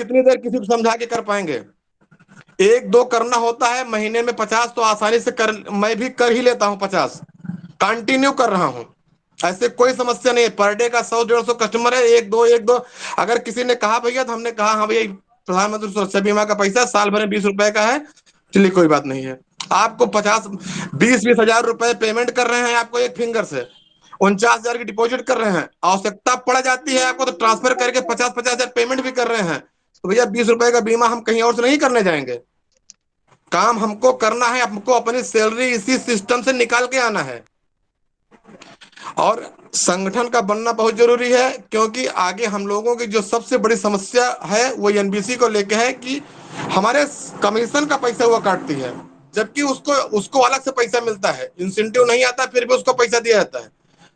कितनी देर किसी को समझा के कर पाएंगे? एक दो करना होता है, महीने में 50 तो आसानी से कर, मैं भी कर ही लेता हूँ 50, कंटिन्यू कर रहा हूँ। ऐसे कोई समस्या नहीं है। पर डे का 100 150 कस्टमर है, एक दो एक दो। अगर किसी ने कहा भैया, तो हमने कहा हाँ भैया, प्रधानमंत्री सुरक्षा बीमा का पैसा साल भर में 20 रुपए का है, चलिए कोई बात नहीं है। आपको 50 20 20 हजार रुपए पेमेंट कर रहे हैं आपको एक फिंगर से, 49 हजार की डिपॉजिट कर रहे हैं, आवश्यकता पड़ जाती है आपको तो ट्रांसफर करके 50 50 हजार पेमेंट भी कर रहे हैं, तो भैया 20 रुपए का बीमा हम कहीं और से नहीं करने जाएंगे। काम हमको करना है, हमको अपनी सैलरी इसी सिस्टम से निकाल के आना है। और संगठन का बनना बहुत जरूरी है, क्योंकि आगे हम लोगों की जो सबसे बड़ी समस्या है वो एनबीसी को लेके है कि हमारे कमीशन का पैसा वो काटती है, जबकि उसको उसको अलग से पैसा मिलता है, इंसेंटिव नहीं आता फिर भी उसको पैसा दिया जाता है।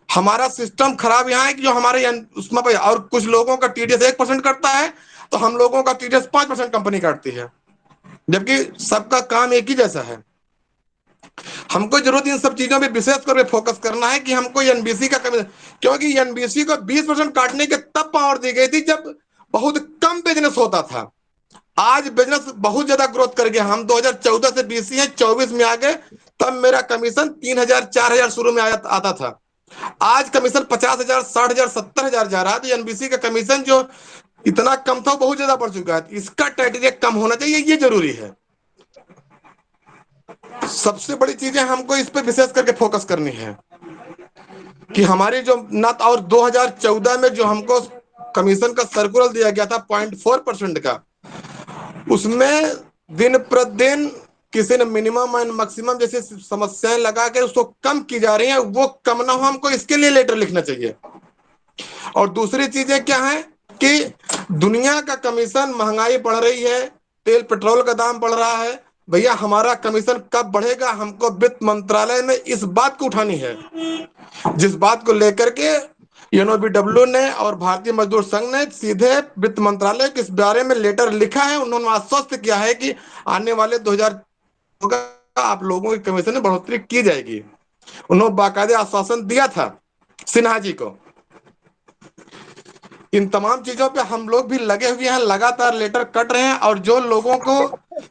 हमारा सिस्टम खराब यहाँ है कि जो हमारे उसमें पैसा, और कुछ लोगों का टीडीएस 1% कटता है, तो हम लोगों का टीडीएस 5% कंपनी काटती है, जबकि सबका काम एक ही जैसा है। हमको जरूरत इन सब चीजों पे विशेष कर फोकस करना है कि हमको एनबीसी का कमी, क्योंकि एनबीसी को 20% काटने के तब पावर दी गई थी जब बहुत कम बिजनेस होता था। आज बिजनेस बहुत ज्यादा ग्रोथ कर गया। हम 2014 से बीसी हैं, 24 में आ गए, तब मेरा कमीशन 3 हजार 4 हजार शुरू में आया आता था। आज कमीशन 50 हजार 60 हजार 70 हजार जा रहा है। तो एनबीसी का कमीशन जो इतना कम था बहुत ज्यादा बढ़ चुका है। इसका क्राइटेरिया कम होना चाहिए, ये जरूरी है। सबसे बड़ी चीजें हमको इस पे विशेष करके फोकस करनी है कि हमारी जो न, और 2014 में जो हमको कमीशन का सर्कुलर दिया गया था 0.4% का, उसमें दिन प्रतिदिन किसी ने मिनिमम एंड मैक्सिमम जैसे समस्याएं लगा के उसको कम की जा रही है, वो कम ना हो, हमको इसके लिए लेटर लिखना चाहिए। और दूसरी चीजें क्या है कि दुनिया का कमीशन, महंगाई बढ़ रही है, तेल पेट्रोल का दाम बढ़ रहा है, भैया हमारा कमीशन कब बढ़ेगा, हमको वित्त मंत्रालय में इस बात को उठानी है, जिस बात को लेकर के एनओबीडब्ल्यू ने और भारतीय मजदूर संघ ने सीधे वित्त मंत्रालय के इस बारे में लेटर लिखा है। उन्होंने आश्वस्त किया है कि आने वाले 2000 होगा, आप लोगों की कमीशन में बढ़ोतरी की जाएगी। उन्होंने बाकायदे आश्वासन दिया था सिन्हा जी को। इन तमाम चीजों पे हम लोग भी लगे हुए हैं, लगातार लेटर कट रहे हैं। और जो लोगों को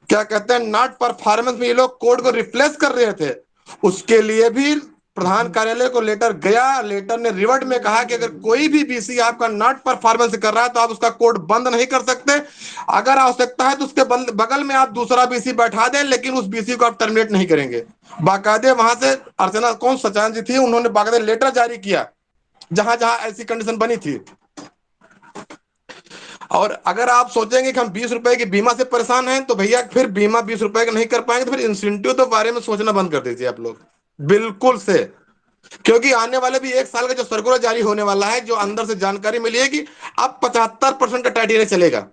क्या कहते हैं नॉट परफॉर्मेंस में ये लोग कोड को रिप्लेस कर रहे थे, उसके लिए भी प्रधान कार्यालय को लेटर गया। लेटर ने रिवर्ट में कहा कि अगर कोई भी बीसी आपका नॉट परफॉर्मेंस कर रहा है तो आप उसका कोड बंद नहीं कर सकते। अगर आवश्यकता है तो उसके बगल में आप दूसरा बीसी बैठा दें, लेकिन उस बीसी को आप टर्मिनेट नहीं करेंगे। बाकायदे वहां से अर्चना कौन सचान जी थी, उन्होंने बाकायदे लेटर जारी किया जहां जहां ऐसी कंडीशन बनी थी। और अगर आप सोचेंगे कि हम 20 रुपए की बीमा से परेशान हैं, तो भैया फिर बीमा 20 रुपए का नहीं कर पाएंगे, तो फिर इंसेंटिव तो बारे में सोचना बंद कर दीजिए आप लोग, बिल्कुल से। क्योंकि आने वाले भी एक साल का जो सर्कुलर जारी होने वाला है, जो अंदर से जानकारी मिली है कि अब 75% का क्राइटेरिया चलेगा।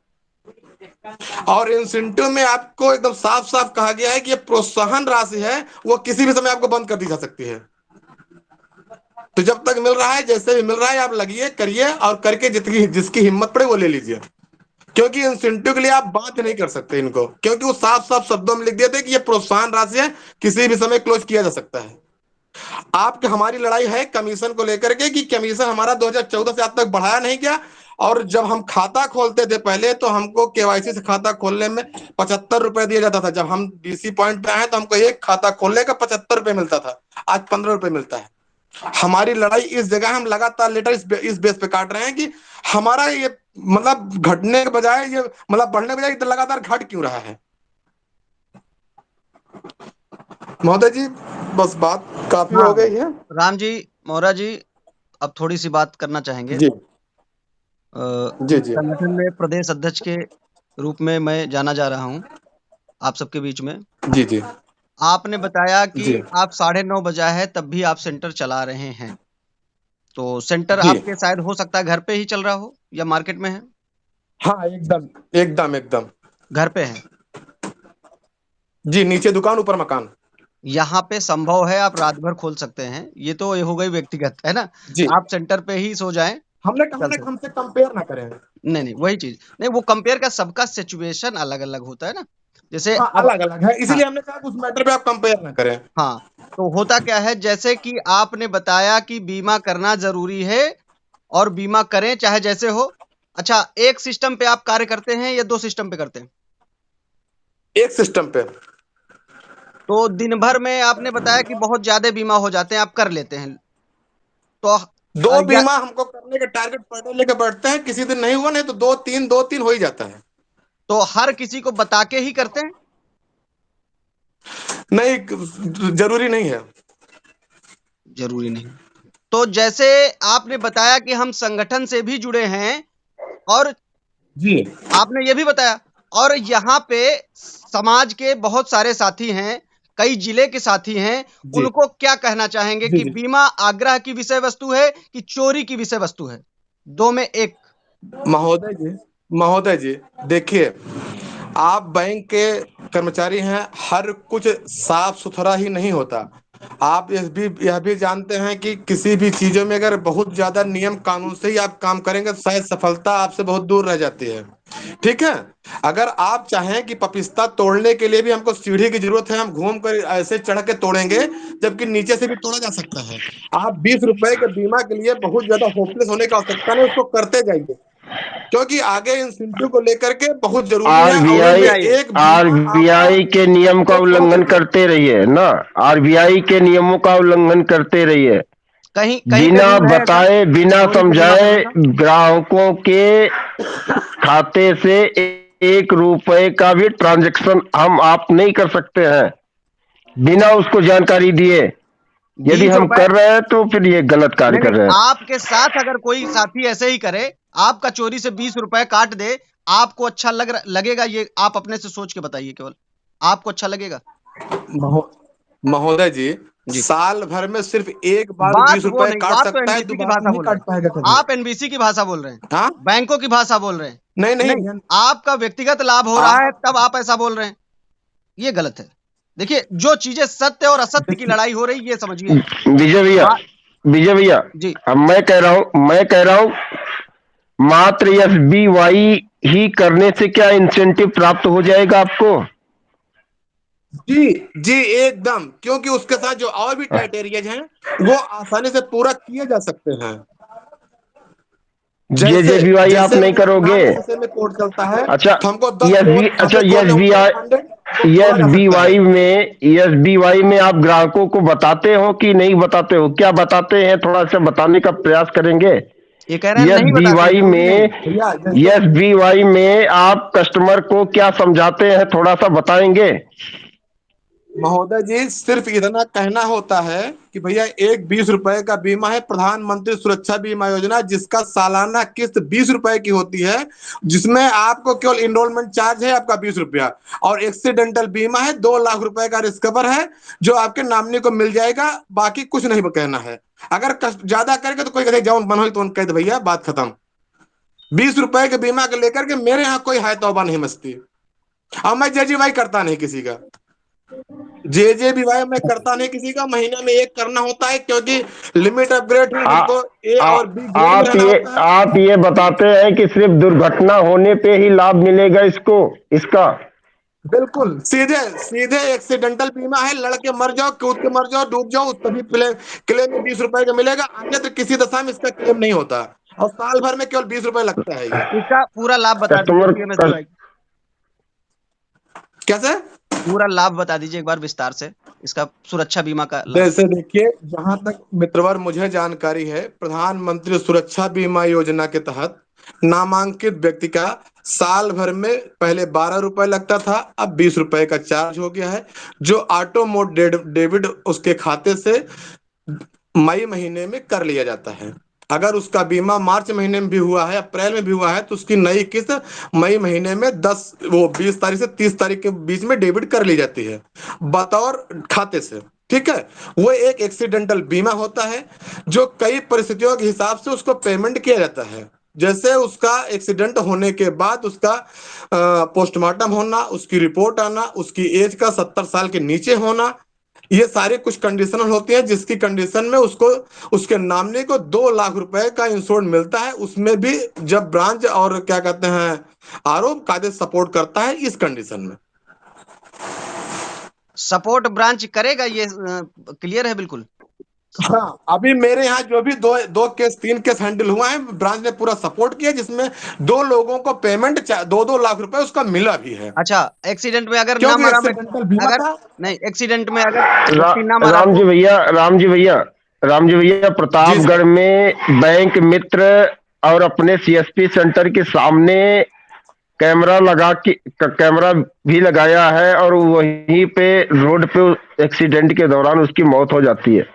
और इंसेंटिव में आपको एकदम साफ साफ कहा गया है कि ये प्रोत्साहन राशि है, वो किसी भी समय आपको बंद कर दी जा सकती है। तो जब तक मिल रहा है, जैसे भी मिल रहा है, आप लगिए, करिए, और करके जितनी जिसकी हिम्मत पड़े वो ले लीजिए। क्योंकि इंसेंटिव के लिए आप बात नहीं कर सकते इनको, क्योंकि वो साफ साफ शब्दों में लिख दिए थे कि ये प्रोत्साहन राशि है, किसी भी समय क्लोज किया जा सकता है। आपकी हमारी लड़ाई है कमीशन को लेकर के कि कमीशन हमारा 2014 से आज तक बढ़ाया नहीं गया। और जब हम खाता खोलते थे पहले, तो हमको केवाईसी से खाता खोलने में 75 रुपए दिया जाता था। जब हम डीसी पॉइंट पे आए तो हमको एक खाता खोलने का 75 रुपए मिलता था, आज 15 रुपए मिलता है। हमारी लड़ाई इस जगह, हम लगातार लेटर इस बेस पे काट रहे हैं कि हमारा ये मतलब घटने के बजाय, ये मतलब बढ़ने के बजाय तो लगातार घट क्यों रहा है। महोदय जी, बस बात काफी हाँ हो गई है। राम जी, मोहरा जी, अब थोड़ी सी बात करना चाहेंगे। जी जी इस जी संगठन में प्रदेश अध्यक्ष के रूप में मैं जाना जा रहा हूँ आप सबके बीच में। जी जी आपने बताया कि जी आप 9:30 बजा है तब भी आप सेंटर चला रहे हैं। तो सेंटर जी। आपके शायद हो सकता है घर पे ही चल रहा हो या मार्केट में है? हाँ, एकदम एकदम एकदम। घर पे है। जी, नीचे दुकान ऊपर मकान। यहाँ पे संभव है आप रात भर खोल सकते हैं। ये तो ये हो गई व्यक्तिगत, है ना? जी, आप सेंटर पे ही सो जाएँ, हमने चल हमने सकते हमसे कंपेयर ना करें। नहीं, नहीं, वही चीज़। नहीं, वो कंपेयर का सबका सिचुएशन अलग-अलग होता है ना? जैसे हाँ, अब अलग अलग है, हाँ, इसीलिए हमने कहा कि उस मैटर पे आप कंपेयर ना करें। हाँ। तो होता क्या है जैसे कि आपने बताया कि बीमा करना ज़रूरी है और बीमा करें चाहे जैसे हो। अच्छा, एक सिस्टम पे आप कार्य करते हैं या 2 सिस्टम पे करते हैं? एक सिस्टम पे। तो दिन भर में आपने बताया कि बहुत ज़्यादा बीमा हो जाते हैं, आप कर लेते हैं। तो दो या बीमा हमको करने के टारगेट पर डे लेके बैठते हैं, किसी दिन नहीं हुआ, नहीं तो दो तीन हो ही जाता है। तो हर किसी को बता के ही करते हैं? नहीं, जरूरी नहीं है। ज़रूरी नहीं। तो जैसे आपने बताया कि हम संगठन से भी जुड़े हैं और जी आपने ये भी बताया और यहाँ पे समाज के बहुत सारे साथी हैं, कई जिले के साथी हैं, जी उनको क्या कहना चाहेंगे जी कि जी। बीमा आग्रह की विषय वस्तु है कि चोरी की विषय वस्तु है? 2 में 1। महोदय जी, महोदय जी, देखिए, आप बैंक के कर्मचारी हैं, हर कुछ साफ सुथरा ही नहीं होता। आप यह भी जानते हैं कि किसी भी चीजों में अगर बहुत ज्यादा नियम कानून से ही आप काम करेंगे तो शायद सफलता आपसे बहुत दूर रह जाती है। ठीक है। अगर आप चाहें कि पपिस्ता तोड़ने के लिए भी हमको सीढ़ी की जरूरत है, हम घूम कर ऐसे चढ़ के तोड़ेंगे, जबकि नीचे से भी तोड़ा जा सकता है। आप 20 रुपए के बीमा के लिए बहुत ज्यादा होपलेस होने की आवश्यकता नहीं, उसको करते जाइए, क्योंकि आगे इंसेंटिव को लेकर के बहुत जरूरी है, और देख उसमें के आरबीआई आइए। एक बीमा आपका आरबीआई के नियम का एक उल्लंघन महोदय करते रहिए ना। आरबीआई के नियमों का उल्लंघन करते रहिए। कहीं कहीं पे बिना रूल है ऐसा बताए, कि बिना चोरी का बीमा समझाए करने का? ग्राहकों के खाते से 1 रुपए का भी ट्रांजैक्शन हम आप नहीं कर सकते हैं बिना उसको जानकारी दिए। यदि 20 हम रुपए कर रहे हैं तो फिर ये गलत कार्य नहीं, कर नहीं, रहे हैं। आपके साथ अगर कोई साथी ऐसे ही करे, आपका चोरी से 20 रुपए काट दे, आपको अच्छा लगेगा? ये आप अपने से सोच के बताइए केवल। आपको अच्छा लगेगा? महो, महोदय जी, जी। साल भर में सिर्फ एक बार वो बात बीस वो रुपए नहीं, काट बात तो सकता है, एनबीसी की दोबारा भाषा नहीं बोल रहे काट हैं। पाएगा कभी। आप एनबीसी की भाषा बोल रहे हैं, हाँ। बैंकों की भाषा बोल रहे हैं। नहीं नहीं नहीं, आपका व्यक्तिगत लाभ हो रहा है आप तब आप ऐसा बोल रहे हैं। ये गलत है। देखिए, जो चीजें सत्य और असत्य की देखिए, लड़ाई हो रही, ये समझिए। विजय भैया, बात विजय भैया, जी। अब मैं कह रहा हूं मात्र एसबीवाई ही करने से क्या इंसेंटिव प्राप्त हो जाएगा आपको? जी जी, एकदम, क्योंकि उसके साथ जो और भी क्राइटेरियाज हैं वो आसानी से पूरा किए जा सकते हैं। जैसे जेजेबीवाई आप जैसे नहीं अगर करोगे? नॉन एसएसए में कोड चलता है अच्छा, तो हमको 10 एसबी कोड अच्छा हमसे तोड़ने होते हैं एसबीआई 100, वो तोड़ा जा सकता है। एसबीवाई में आप ग्राहकों को बताते हो कि नहीं बताते हो? क्या बताते हैं, थोड़ा सा बताने का प्रयास करेंगे? ये कह रहे हैं हम यस नहीं बताते हैं, बीवाई जरूरी नहीं। में भैया जैसे, यस बीवाई में आप कस्टमर को क्या समझाते हैं, थोड़ा सा बताएंगे? महोदय जी, सिर्फ इतना कहना होता है कि भैया एक 20 रुपए का बीमा है, प्रधानमंत्री सुरक्षा बीमा योजना, जिसका सालाना किस्त 20 रुपए की होती है, जिसमें आपको केवल इनरोलमेंट चार्ज है आपका 20 रुपया, और एक्सीडेंटल बीमा है, 2 लाख रुपए का रिस्क कवर है, जो आपके नॉमिनी को मिल जाएगा। बाकी कुछ नहीं कहना है। अगर ज्यादा करके तो कोई कहे जाओ बनो तो कह दे भैया बात खत्म। 20 रुपए के बीमा के लेकर के मेरे यहाँ कोई है तौबा नहीं मस्ती। और मैं जय जी भाई करता नहीं किसी का, जे भी भाई मैं करता नहीं किसी का, महीने में एक करना होता है, क्योंकि लिमिट अपग्रेड हुई, आ, हमको ए आ, और बी ग्रेड में रहना होता है। आप ये बताते हैं कि सिर्फ दुर्घटना होने पे ही लाभ मिलेगा इसको, इसका? बिल्कुल, सीधे सीधे एक्सीडेंटल बीमा है, लड़के मर जाओ, कूद के मर जाओ, डूब जाओ, तभी क्लेम में 20 रुपए का मिलेगा, अन्यत्र किसी दशा में इसका क्लेम नहीं होता। और साल भर में केवल 20 रुपए लगता है ये। इसका पूरा लाभ बता दीजिए कस्टमर पीएमएसबीवाई। कैसे? पूरा लाभ बता दीजिए एक बार विस्तार से, इसका सुरक्षा बीमा का लाभ। जैसे देखिए, जहां तक मित्रवर मुझे जानकारी है, प्रधानमंत्री सुरक्षा बीमा योजना के तहत नामांकित व्यक्ति का साल भर में पहले 12 रुपए लगता था, अब 20 रुपए का चार्ज हो गया है, जो ऑटोमोड डेबिट उसके खाते से मई महीने में कर लिया जाता है। अगर उसका बीमा मार्च महीने में भी हुआ है, अप्रैल में भी हुआ है, तो उसकी नई किस्त मई महीने में 20 तारीख से 30 तारीख के बीच में डेबिट कर ली जाती है, बतौर खाते से। ठीक है। वो एक एक्सीडेंटल बीमा होता है, जो कई परिस्थितियों के हिसाब से उसको पेमेंट किया जाता है। जैसे उसका एक्सीडेंट होने के बाद उसका पोस्टमार्टम होना, उसकी रिपोर्ट आना, उसकी एज का 70 साल के नीचे होना, ये सारी कुछ कंडीशनल होती हैं, जिसकी कंडीशन में उसको उसके नामने को 2 लाख रुपए का इंश्योरेंस मिलता है, उसमें भी जब ब्रांच और क्या कहते हैं आरोप कायदे सपोर्ट करता है इस कंडीशन में। सपोर्ट ब्रांच करेगा ये क्लियर है बिल्कुल। हाँ, अभी मेरे यहाँ जो भी दो दो केस 3 केस हैंडल हुआ है, ब्रांच ने पूरा सपोर्ट किया, जिसमें 2 लोगों को पेमेंट 2-2 लाख रुपए उसका मिला भी है, अच्छा, एक्सीडेंट में अगर ना क्योंकि मरा मैं, एक्सीडेंटल बीमा अगर था। नहीं एक्सीडेंट में अगर रा, व्यक्ति ना मरा राम जी तो? भैया, राम जी भैया, राम जी भैया, जी प्रतापगढ़ सर। में बैंक मित्र और अपने सीएसपी सेंटर के सामने कैमरा लगा के कैमरा भी लगाया है, और वहीं पे रोड पे एक्सीडेंट के दौरान उसकी मौत हो जाती है।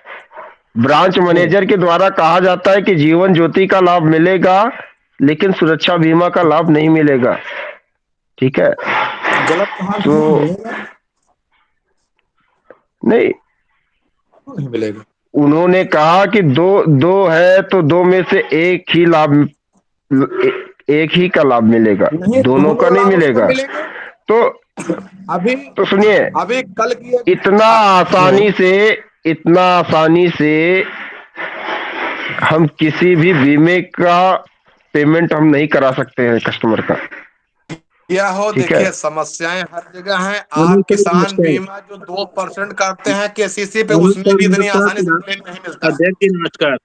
ब्रांच मैनेजर के द्वारा कहा जाता है कि जीवन ज्योति का लाभ मिलेगा, लेकिन सुरक्षा बीमा का लाभ नहीं मिलेगा। ठीक है। गलत कहा तो उसने, मिलेगा। नहीं, क्यों नहीं मिलेगा? उन्होंने कहा कि दो दो है तो दो में से एक ही का लाभ मिलेगा, नहीं, दोनों का दोनों नहीं लाभ उसको मिलेगा। मिलेंगे। तो अभी तो सुनिए, अभी कल की इतना आ, आसानी से, इतना आसानी से हम किसी भी बीमे का पेमेंट हम नहीं करा सकते हैं कस्टमर का। यह हो, ठीक है। देखिए समस्याएं हर जगह हैं। हेलो आप सर किसान नमस्कार। बीमा जो 2% करते हैं केसीसी पे, हेलो उसमें सर भी इतनी नमस्कार आसानी से क्लेम नहीं मिलता है। अध्यक्ष जी नमस्कार।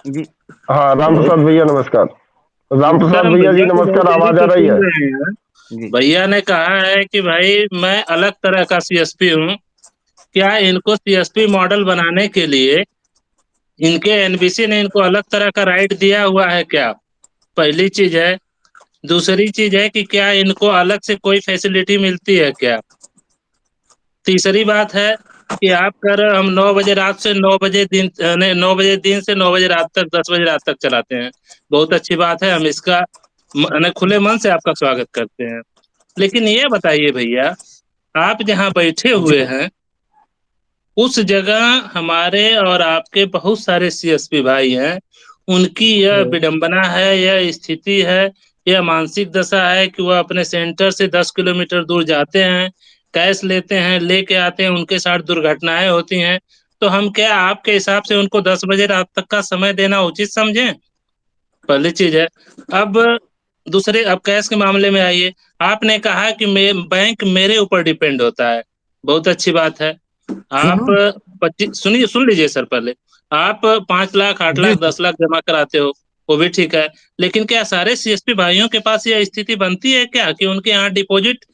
जी हाँ, राम हेलो प्रसाद भैया नमस्कार। जी राम सर, प्रसाद हम भैया जी भैया को नमस्कार, बहुत देरी आवाज आ से रही सुन है? रहे हैं। जी भैया ने कहा है कि भाई मैं अलग तरह का सीएसपी हूँ। क्या इनको सीएसपी मॉडल बनाने के लिए इनके एनबीसी ने इनको अलग तरह का राइट दिया हुआ है क्या? पहली चीज है। दूसरी चीज है कि क्या इनको अलग से कोई फैसिलिटी मिलती है क्या? तीसरी बात है कि आप कर हम 9 बजे रात से 9 बजे दिन, नहीं 9 बजे दिन से 9 बजे रात तक, 10 बजे रात तक चलाते हैं। बहुत अच्छी बात है, हम इसका खुले मन से आपका स्वागत करते हैं। लेकिन ये बताइए भैया, आप जहाँ बैठे जी। हुए हैं उस जगह हमारे और आपके बहुत सारे सीएसपी भाई हैं। उनकी यह विडंबना है, यह स्थिति है, यह मानसिक दशा है कि वह अपने सेंटर से 10 किलोमीटर दूर जाते हैं, कैश लेते हैं, लेके आते हैं, उनके साथ दुर्घटनाएं होती हैं। तो हम क्या आपके हिसाब से उनको 10 बजे रात तक का समय देना उचित समझें? पहली चीज है। अब दूसरे, अब कैश के मामले में आइए। आपने कहा कि बैंक मेरे ऊपर डिपेंड होता है। बहुत अच्छी बात है। आप हम्म। 25, सुनिए, सुन लीजिए सर पहले। आप 5 लाख, 8 लाख, जी। 10 लाख जमा कराते हो, वो भी ठीक है। लेकिन क्या सारे सीएसपी भाइयों के पास यह स्थिति बनती है क्या कि उनके यहाँ डिपॉजिट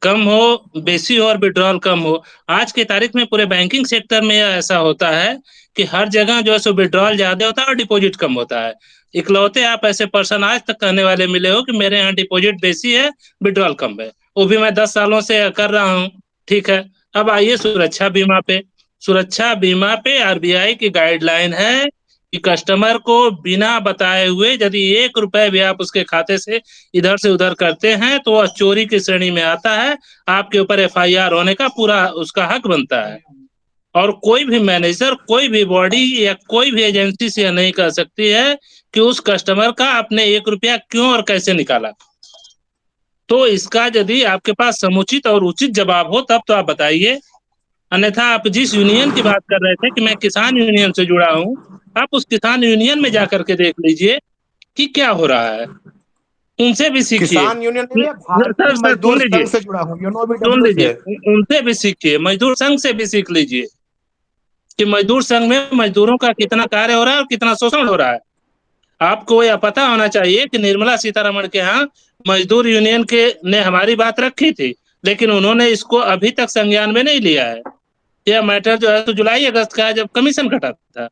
कम हो, बेसी हो और विड्रॉल कम हो? आज की तारीख में पूरे बैंकिंग सेक्टर में यह ऐसा होता है कि हर जगह जो है सो विड्रॉल ज्यादा होता है और डिपॉजिट कम होता है। इकलौते आप ऐसे पर्सन आज तक कहने वाले मिले हो कि मेरे यहाँ डिपॉजिट बेसी है, विड्रॉल कम है। वो भी मैं 10 सालों से कर रहा हूँ। ठीक है। अब आइए सुरक्षा बीमा पे। सुरक्षा बीमा पे आरबीआई की गाइडलाइन है कि कस्टमर को बिना बताए हुए यदि 1 रुपए भी आप उसके खाते से इधर से उधर करते हैं तो वह चोरी की श्रेणी में आता है। आपके ऊपर एफआईआर होने का पूरा उसका हक बनता है। और कोई भी मैनेजर, कोई भी बॉडी या कोई भी एजेंसी से यह नहीं कह सकती है कि उस कस्टमर का आपने 1 रुपया क्यों और कैसे निकाला। तो इसका यदि आपके पास समुचित और उचित जवाब हो तब तो आप बताइए। अन्यथा आप जिस यूनियन की बात कर रहे थे कि मैं किसान यूनियन से जुड़ा हूँ, आप उस किसान यूनियन में जाकर के देख लीजिए कि क्या हो रहा है। उनसे भी सीखिए। किसान यूनियन में भारतीय सर सर सुन मजदूर लीजिए, संघ से जुड़ा हूँ, सुन यूएनओबीडब्ल्यू लीजिए, से। उनसे भी सीखिए, मजदूर संघ से भी सीख लीजिए कि मजदूर संघ में मजदूरों का कितना कार्य हो रहा है और कितना शोषण हो रहा है। आपको यह पता होना चाहिए कि निर्मला सीतारमण के यहाँ मजदूर यूनियन के ने हमारी बात रखी थी, लेकिन उन्होंने इसको अभी तक संज्ञान में नहीं लिया है। यह मैटर जो है तो जुलाई अगस्त का है जब कमीशन घटा था।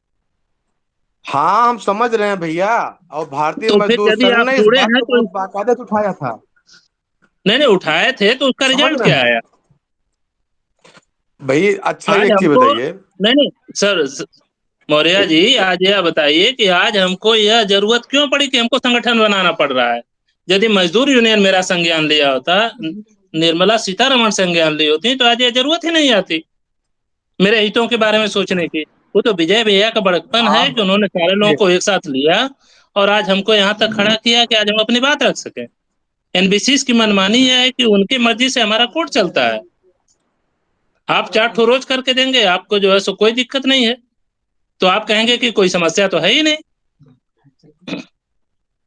हाँ, हम समझ रहे हैं भैया। और भारतीय तो फिर मजदूर यदि संघ आप ने इस जुड़े बात हैं को तो बहुत बाकायदे से उठाया था। नहीं नहीं उठाए थे तो उसका समझ रिजल्ट रहे क्या हैं आया? भाई। अच्छा, आज एक चीज हमको, बताइए। नहीं नहीं सर, मौर्य जी आज यह बताइए कि आज हमको यह जरूरत क्यों पड़ी कि हमको संगठन बनाना पड़ रहा है? यदि मजदूर यूनियन मेरा संज्ञान लिया होता, निर्मला सीतारमण संज्ञान ली होती तो आज ये जरूरत ही नहीं आती मेरे हितों के बारे में सोचने की। वो तो विजय भैया का बड़कपन है कि आप उन्होंने सारे लोगों ये को एक साथ लिया और आज हमको यहाँ तक खड़ा किया कि आज हम अपनी बात रख सकें। एनबीसी की मनमानी यह है कि उनकी मर्जी से हमारा कोर्ट चलता है। आप 4 ठो रोज करके देंगे, आपको जो है सो कोई दिक्कत नहीं है। तो आप कहेंगे कि कोई समस्या तो है ही नहीं।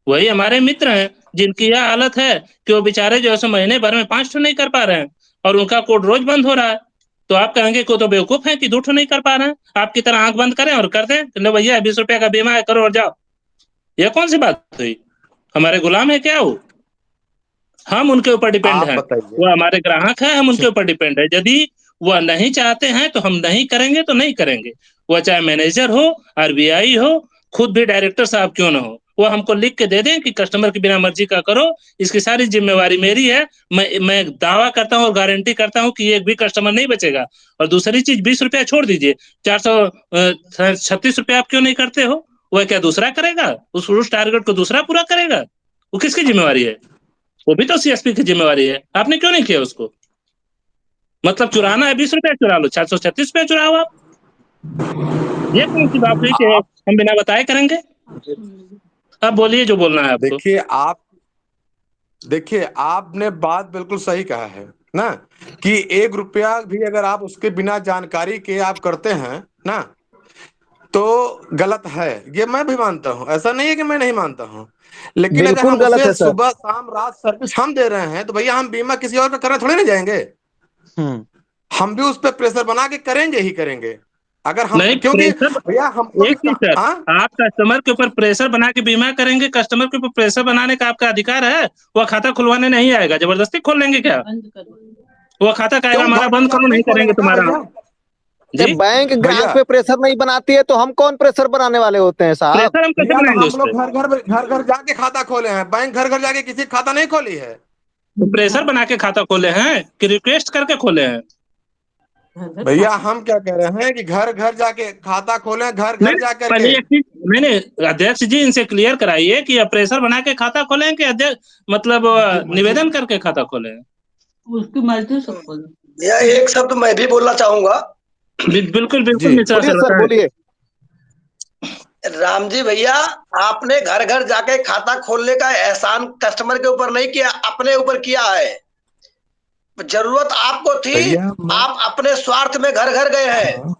वही हमारे मित्र हैं जिनकी यह हालत है कि वो बेचारे जो है सो महीने भर में 5 ठो नहीं कर पा रहे हैं और उनका कोर्ट रोज बंद हो रहा है। तो आप कहेंगे को तो बेवकूफ है कि 2 ठो नहीं कर पा रहे हैं। आपकी तरह आंख बंद करें और कर दें, लो भैया 20 रुपए का बीमा है, करो और जाओ। ये कौन सी बात हुई? हमारे गुलाम है क्या वो? हम उनके ऊपर डिपेंड आप हैं, बताइए। वो हमारे ग्राहक हैं, हम उनके ऊपर डिपेंड है। यदि वह नहीं चाहते हैं तो हम नहीं करेंगे, तो नहीं करेंगे। वह चाहे मैनेजर हो, आरबीआई हो, खुद भी डायरेक्टर साहब क्यों ना हो, वो हमको लिख के दे दें कि कस्टमर की बिना मर्जी का करो, इसकी सारी जिम्मेवारी मेरी है। मैं दावा करता हूँ और गारंटी करता हूँ कि एक भी कस्टमर नहीं बचेगा। और दूसरी चीज 20 रुपया छोड़ दीजिए, 436 रुपया आप क्यों नहीं करते हो? वह क्या दूसरा करेगा? उस टारगेट को दूसरा पूरा करेगा? वो किसकी जिम्मेवारी है? वो भी तो सीएसपी की जिम्मेवारी है। आपने क्यों नहीं किया उसको? मतलब चुराना है, 20 रुपया चुरा लो, 436 रुपया चुराओ आप। ये कौन सी बात हुई कि आप हम बिना बताए करेंगे? अब बोलिए जो बोलना है आपको। देखिए आपने बात बिल्कुल सही कहा है ना, कि 1 रुपया भी अगर आप उसके बिना जानकारी के आप करते हैं ना, तो गलत है। ये मैं भी मानता हूं, ऐसा नहीं है कि मैं नहीं मानता हूं। लेकिन अगर बिल्कुल हम गलत उसे है सर। सुबह शाम रात सर्विस हम दे रहे हैं, तो भैया हम बीमा किसी और का करने थोड़ी ना जाएंगे। हम्म हम भी उस पर प्रेशर बना के करेंगे ही करेंगे। अगर हम, नहीं, क्योंकि प्रेशर भैया हमको भी एक चीज सर, हाँ। आप कस्टमर के ऊपर प्रेशर बना के बीमा करेंगे, कस्टमर के ऊपर प्रेशर बनाने का आपका अधिकार है। वह खाता खुलवाने नहीं आएगा, जबरदस्ती खोल लेंगे क्या? वो खाता कहेगा क्यों हमारा घर घर बंद करो, जाके नहीं नहीं करेंगे खोलेगा क्या तुम्हारा। भैया? जी, बैंक ग्राहक भैया पे प्रेशर नहीं बनाती है तो हम कौन प्रेशर बनाने वाले होते हैं साहब? प्रेशर हम कैसे भैया तो बनाएंगे हम उस लोग पर? घर घर जाके खाता खोले हैं, बैंक घर घर जाके किसी की खाता नहीं खोली है। तो प्रेशर बना के खाता खोले हैं कि रिक्वेस्ट करके खोले हैं? भैया हम क्या कह रहे हैं कि घर घर जाके खाता खोले, घर नहीं घर नहीं, जा पहले करके। एक चीज मैंने अध्यक्ष जी इनसे क्लियर कराइए कि आप प्रेशर बना के खाता खोले कि अध्यक्ष मतलब निवेदन करके खाता खोले? उसकी मर्जी से खोलो। यह एक शब्द मैं भी बोलना चाहूंगा। बिल्कुल बिल्कुल जी मिश्रा बोलिए सर, सर, बताएं। बोलिए। राम जी भैया, आपने घर घर जाके खाता खोलने का एहसान कस्टमर के ऊपर नहीं किया, अपने ऊपर किया है। जरूरत आपको थी, भैया मैं आप अपने स्वार्थ में घर घर गए हैं। हाँ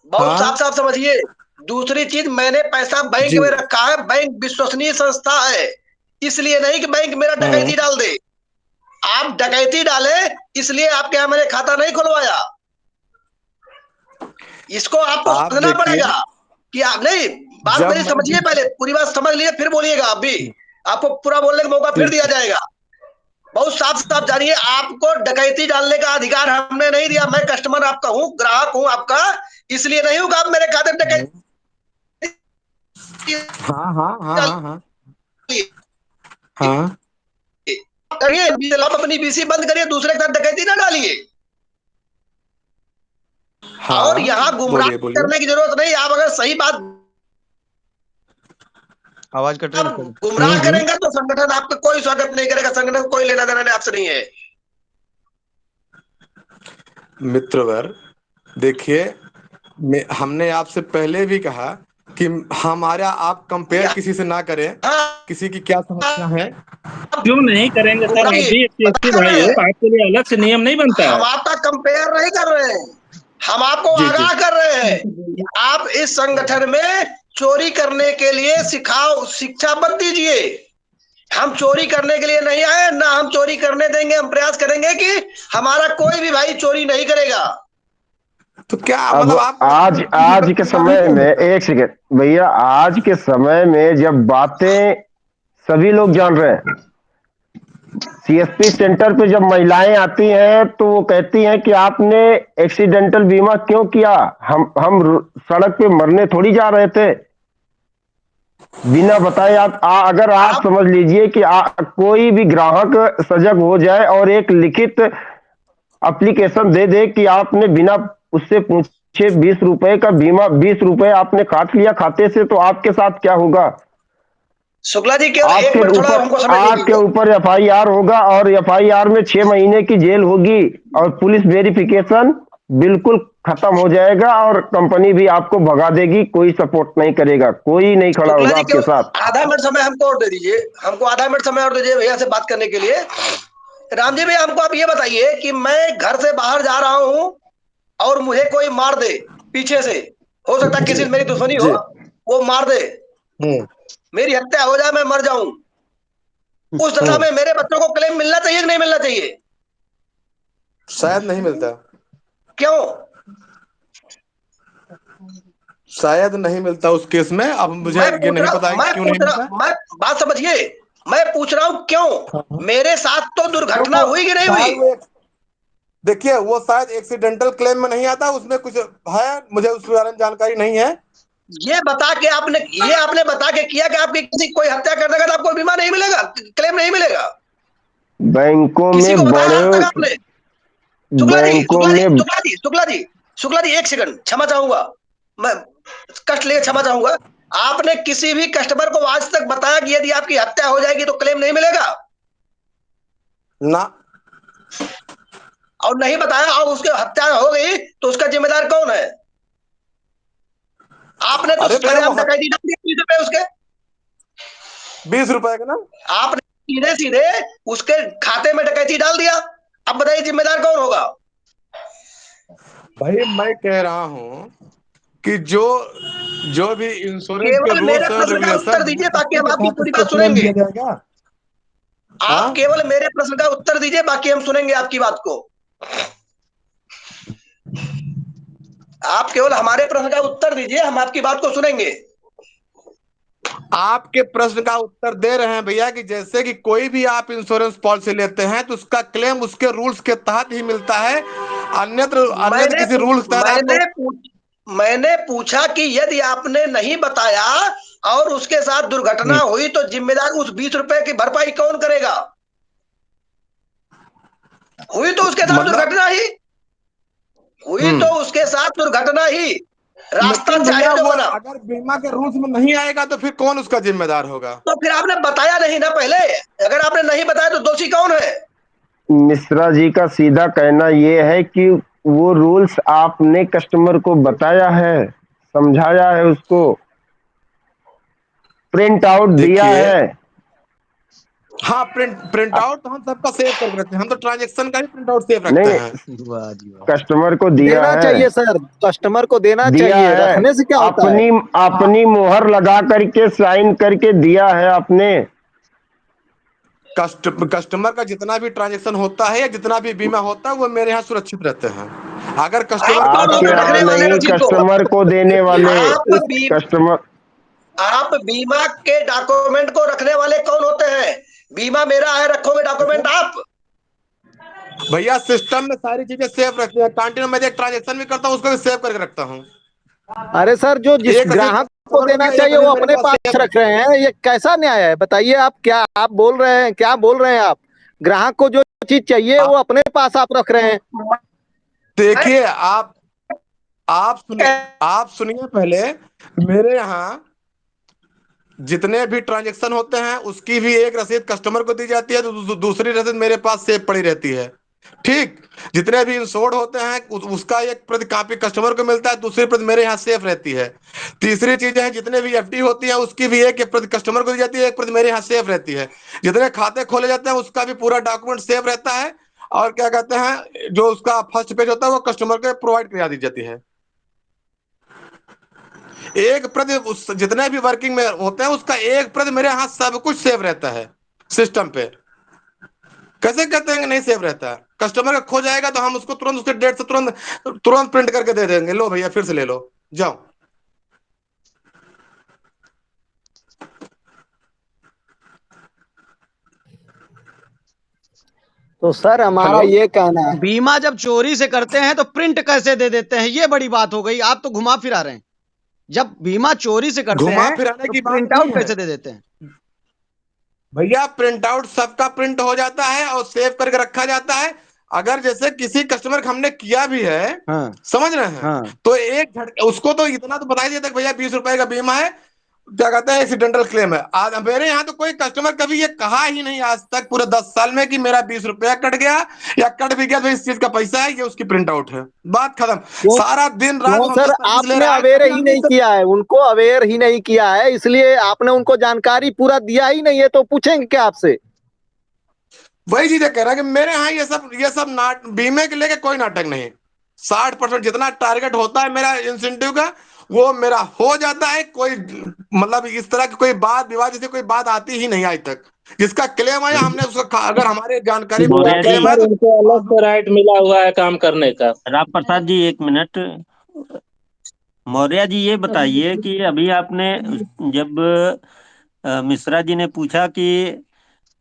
बहुत साफ हाँ साफ समझिए। दूसरी चीज, मैंने पैसा बैंक जी में रखा है, बैंक विश्वसनीय संस्था है, इसलिए नहीं कि बैंक मेरा हम्म डकैती डाल दे। आप डकैती डाले, इसलिए आपके यहाँ मैंने खाता नहीं खुलवाया। इसको आपको आप समझना देखिए पड़ेगा कि आप नहीं, बात जब मेरी मैं भी समझिए, पहले पूरी बात समझ लिए फिर बोलिएगा। आप भी, आपको पूरा बोलने का मौका फिर ठीक दिया जाएगा। बहुत साफ साफ जानिए, आपको डकैती डालने का अधिकार हमने नहीं दिया। मैं कस्टमर आपका हूँ, ग्राहक हूँ आपका, इसलिए नहीं हूँ कि आप मेरे खाते में डकैती हाँ हाँ हाँ हाँ हाँ डालिए। हाँ करिए, आप अपनी बीसी बंद करिए, दूसरे के साथ डकैती ना डालिए। और हाँ यहाँ गुमराह बोलिए बोलिए। करने की जरूरत नहीं। आप अगर सही बात आवाज कट रही आप है सर। गुमराह हम्म। करेंगे तो संगठन आपका कोई स्वागत नहीं करेगा, संगठन को कोई लेना देना आपसे नहीं है। मित्रवर देखिए, हमने आपसे पहले भी कहा कि हमारा आप कंपेयर यहाँ किसी से ना करें, किसी की क्या समस्या है। क्यों नहीं करेंगे सर? आप गुमराही भी एक पता सीएसपी कर भाई रहे हो, हैं। आपके लिए अलग से नियम नहीं बनता है? हम आपका कंपेयर नहीं कर रहे हैं, हम आपको जी जी आगाह कर रहे हैं कि आप इस संगठन में चोरी करने के लिए शिक्षा मत दीजिए। हम चोरी करने के लिए नहीं आए, ना हम चोरी करने देंगे। हम प्रयास करेंगे कि हमारा कोई भी भाई चोरी नहीं करेगा। तो क्या अब मतलब आप आज आज के नहीं समय में, करेंगे सर? एक सेकेंड भैया, आज के समय में जब बातें सभी लोग जान रहे हैं, सीएसपी सेंटर पे जब महिलाएं आती हैं तो वो कहती हैं कि आपने एक्सीडेंटल बीमा क्यों किया? हम सड़क पे मरने थोड़ी जा रहे थे बिना बताए। अगर आप आप समझ लीजिए कि कोई भी ग्राहक सजग हो जाए और एक लिखित एप्लीकेशन दे दे कि आपने बिना उससे पूछे 20 रुपए का बीमा, 20 रुपए आपने काट लिया खाते से, तो आपके साथ क्या होगा? शुक्ला जी, केवल एक मिनट थोड़ा हमको समय आपके दीजिए। ऊपर एफआईआर होगा और एफआईआर में 6 महीने की जेल होगी और पुलिस वेरिफिकेशन बिल्कुल खत्म हो जाएगा और कंपनी भी आपको भगा देगी। कोई सपोर्ट नहीं करेगा, कोई नहीं खड़ा शुक्ला होगा जी, आपके केवल साथ। आधा मिनट समय हमको और दे दीजिए, हमको आधा मिनट समय और दीजिए भैया से बात करने के लिए। राम जी भैया, हमको आप ये बताइए कि मैं घर से बाहर जा रहा हूं और मुझे कोई मार दे पीछे से, हो सकता है किसी जी से मेरी दुश्मनी हो, जी वो मार दे, हम्म मेरी हत्या हो जाए, मैं मर जाऊं, उस दशा हम्म। में मेरे बच्चों को क्लेम मिलना चाहिए कि नहीं मिलना चाहिए? शायद नहीं मिलता। क्यों? शायद नहीं मिलता उस केस में। अब मुझे मैं ये पूछ नहीं रहा पता है कि क्यों नहीं मिलता। मैं बात समझिए, मैं पूछ रहा हूं क्यों मेरे साथ तो क्यों दुर्घटना वो हुई कि नहीं हुई? शायद वो देखिए वो शायद एक्सीडेंटल क्लेम में नहीं आता, उसमें कुछ है, मुझे उस बारे में जानकारी नहीं है। ये आपने बता के किया कि आपकी किसी कोई हत्या कर देगा तो आपको बीमा नहीं मिलेगा, क्लेम नहीं मिलेगा? बैंकों किसी को में बताया आज तक बड़े आपने? शुक्ला जी, बैंकों शुक्ला जी, में शुक्ला जी, शुक्ला जी, शुक्ला जी, एक सेकंड क्षमा चाहूंगा, मैं कष्ट लिए क्षमा चाहूंगा। आपने किसी भी कस्टमर को आज तक बताया कि यदि आपकी हत्या हो जाएगी तो क्लेम नहीं मिलेगा? ना। और नहीं बताया और उसकी हत्या हो गई तो उसका जिम्मेदार कौन है? आपने तो अरे भैया वो सरेआम डकैती डाल दी 20 रुपए उसके। 20 रुपए का ना। आपने सीधे सीधे उसके खाते में डकैती डाल दिया। अब बताइए जिम्मेदार कौन होगा? भाई मैं कह रहा हूँ कि जो जो भी इंश्योरेंस के केवल मेरे रूल्स एंड प्रश्न का उत्तर रेगुलेशन है दीजिए ताकि उसी हम के आपकी तहत पूरी इसको बात क्लेम सुनेंगे। दिया जाएगा। आप हाँ। केवल मेरे प्रश्न का उत्तर दीजिए बाकी हम सुनेंगे आपकी बात को। आप केवल हमारे प्रश्न का उत्तर दीजिए, हम आपकी बात को सुनेंगे। आपके प्रश्न का उत्तर दे रहे हैं भैया कि जैसे कि कोई भी आप इंश्योरेंस पॉलिसी लेते हैं तो उसका क्लेम उसके रूल्स के तहत ही मिलता है। अन्यत्र अन्यत्र मैंने किसी पूछ, रूल्स के तहत आपको। मैंने पूछा कि यदि आपने नहीं बताया और उसके साथ दुर्घटना हुई तो जिम्मेदार उस 20 रुपए की भरपाई कौन करेगा? हुई तो उसके साथ मतलब। दुर्घटना ही, हुई तो हम्म। उसके साथ दुर्घटना ही, रास्ता लेकिन चाहे भैया जो वो बना। अगर बीमा के रूल्स में नहीं आएगा तो फिर कौन उसका जिम्मेदार होगा। तो फिर आपने बताया नहीं ना पहले। अगर आपने नहीं बताया तो दोषी कौन है? मिश्रा जी का सीधा कहना ये है कि वो रूल्स आपने कस्टमर को बताया है, समझाया है, उसको प्रिंट आउट दिया देखिए। है। हाँ, प्रिंट आउट तो हम सबका सेव करके रखते हैं, हम तो ट्रांजेक्शन का ही प्रिंट आउट सेव रखते नहीं, हैं। वाह जी वाह। कस्टमर को दिया देना है, चाहिए सर, कस्टमर को देना दिया चाहिए, है, रखने से क्या होता है? अपनी अपनी मोहर लगा करके साइन करके दिया है आपने। कस्टमर का जितना भी ट्रांजेक्शन होता है या जितना भी बीमा होता है वो मेरे यहाँ सुरक्षित रहते हैं। अगर कस्टमर आप को आपके कभी बीमा यहाँ रखने वाले नहीं, रसीद को, कस्टमर को देने वाले आप भी कस्टमर। आप बीमा के डॉक्यूमेंट को रखने वाले कौन होते हैं? बीमा मेरा है, रखोगे डॉक्यूमेंट आप? भैया सिस्टम में सारी चीजें सेव रखते हैं, कंटिन्यू मैं एक ट्रांजेक्शन भी करता हूँ उसको भी सेव करके रखता हूँ। अरे सर, जो जिस एक रसीद ग्राहक को कस्टमर को देना दिया, एक चाहिए वो रसीद मेरे अपने पास पास सेव रख रहे हैं, ये कैसा न्याय है? बताइए, आप क्या आप बोल रहे हैं, क्या बोल रहे हैं आप? ग्राहक को जो चीज चाहिए है। वो अपने पास आप रख रहे हैं। देखिए आप सुनिए पहले। मेरे यहाँ जितने भी ट्रांजेक्शन होते हैं उसकी भी एक रसीद कस्टमर को दी जाती है, तो दूसरी रसीद मेरे पास सेव पड़ी रहती है। ठीक। जितने भी इंश्योर्ड होते हैं उसका एक प्रति कॉपी कस्टमर को मिलता है, दूसरी प्रति मेरे यहाँ सेफ रहती है। तीसरी चीज है, जितने भी एफडी होती है उसकी भी एक प्रति कस्टमर को दी जाती है, एक प्रति मेरे यहाँ सेफ रहती है। जितने खाते खोले जाते हैं उसका भी पूरा डॉक्यूमेंट सेफ रहता है। और क्या कहते हैं, जो उसका फर्स्ट पेज होता है वो कस्टमर को प्रोवाइड करा दी जाती है। एक प्रति जितने भी वर्किंग में होते हैं उसका एक प्रति मेरे यहाँ सब कुछ सेव रहता है सिस्टम पे। कैसे कहते हैं कि नहीं सेव रहता है? कस्टमर का खो जाएगा तो हम उसको तुरंत उसके डेट से तुरंत तुरंत प्रिंट करके दे देंगे, लो भैया फिर से ले लो, जाओ। तो सर हमारा हेलो। ये कहना है। बीमा जब चोरी से करते हैं तो प्रिंट कैसे दे देते हैं? ये बड़ी बात हो गई, आप तो घुमा फिरा रहे हैं। जब बीमा चोरी से करते घुमा हैं फिराने तो की बात प्रिंट नहीं आउट है कैसे दे देते हैं? भैया, प्रिंट आउट सबका प्रिंट हो जाता है और सेव करके रखा जाता है। अगर जैसे किसी कस्टमर का हमने किया भी है, हाँ समझ रहे हैं, हाँ। तो एक झटके उसको तो इतना तो बता ही दिया था कि भैया 20 रुपए का बीमा है, क्या कहते हैं एक्सीडेंटल क्लेम है। आज मेरे यहाँ तो कोई कस्टमर कभी ये कहा ही नहीं आज तक पूरे 10 साल में कि मेरा 20 रुपया कट गया या कट भी गया तो इस चीज का पैसा है, ये उसकी प्रिंट आउट है, बात खत्म। क्यों? सारा दिन रात क्यों वो हमसे सर, सर्विस ले आपने रहा है अवेयर कभी ही हमने नहीं इससे। किया है, उनको अवेयर ही नहीं किया है, इसलिए आपने उनको जानकारी पूरा दिया ही नहीं है, तो पूछेंगे क्या आपसे? वही चीजें कह रहा है कि मेरे यहाँ ये सब नाट बीमे के लेके कोई नाटक नहीं। 60% जितना टारगेट होता है मेरा इंसेंटिव का वो मेरा हो जाता है। कोई मतलब इस तरह की कोई बात विवाद जैसे कोई बात आती ही नहीं आज तक। जिसका क्लेम आया हमने उसका अगर हमारे जानकारी मौर्य जी, क्लेम आया सर तो उनको अलग से राइट मिला हुआ है काम करने का। राम प्रसाद जी एक मिनट। मौर्य जी ये बताइए कि अभी आपने जब मिश्रा जी ने पूछा कि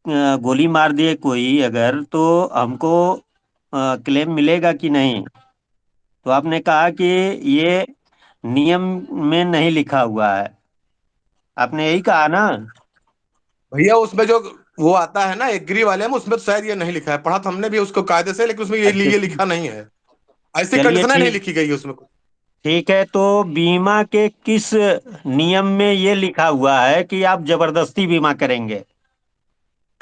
गोली मार दिए कोई अगर तो हमको क्लेम मिलेगा कि नहीं, तो आपने कहा कि ये नियम में नहीं लिखा हुआ है। आपने यही कहा ना? भैया उसमें जो वो आता है ना एग्री वाले में, उसमें तो शायद ये नहीं लिखा है, पढ़ा तो हमने भी उसको कायदे से, लेकिन उसमें अच्छा, ये लिखा नहीं है। ऐसी चलिए कंडीशन नहीं ठीक। लिखी गई है उसमें। ठीक है, तो बीमा के किस नियम में ये लिखा हुआ है कि आप जबरदस्ती बीमा करेंगे?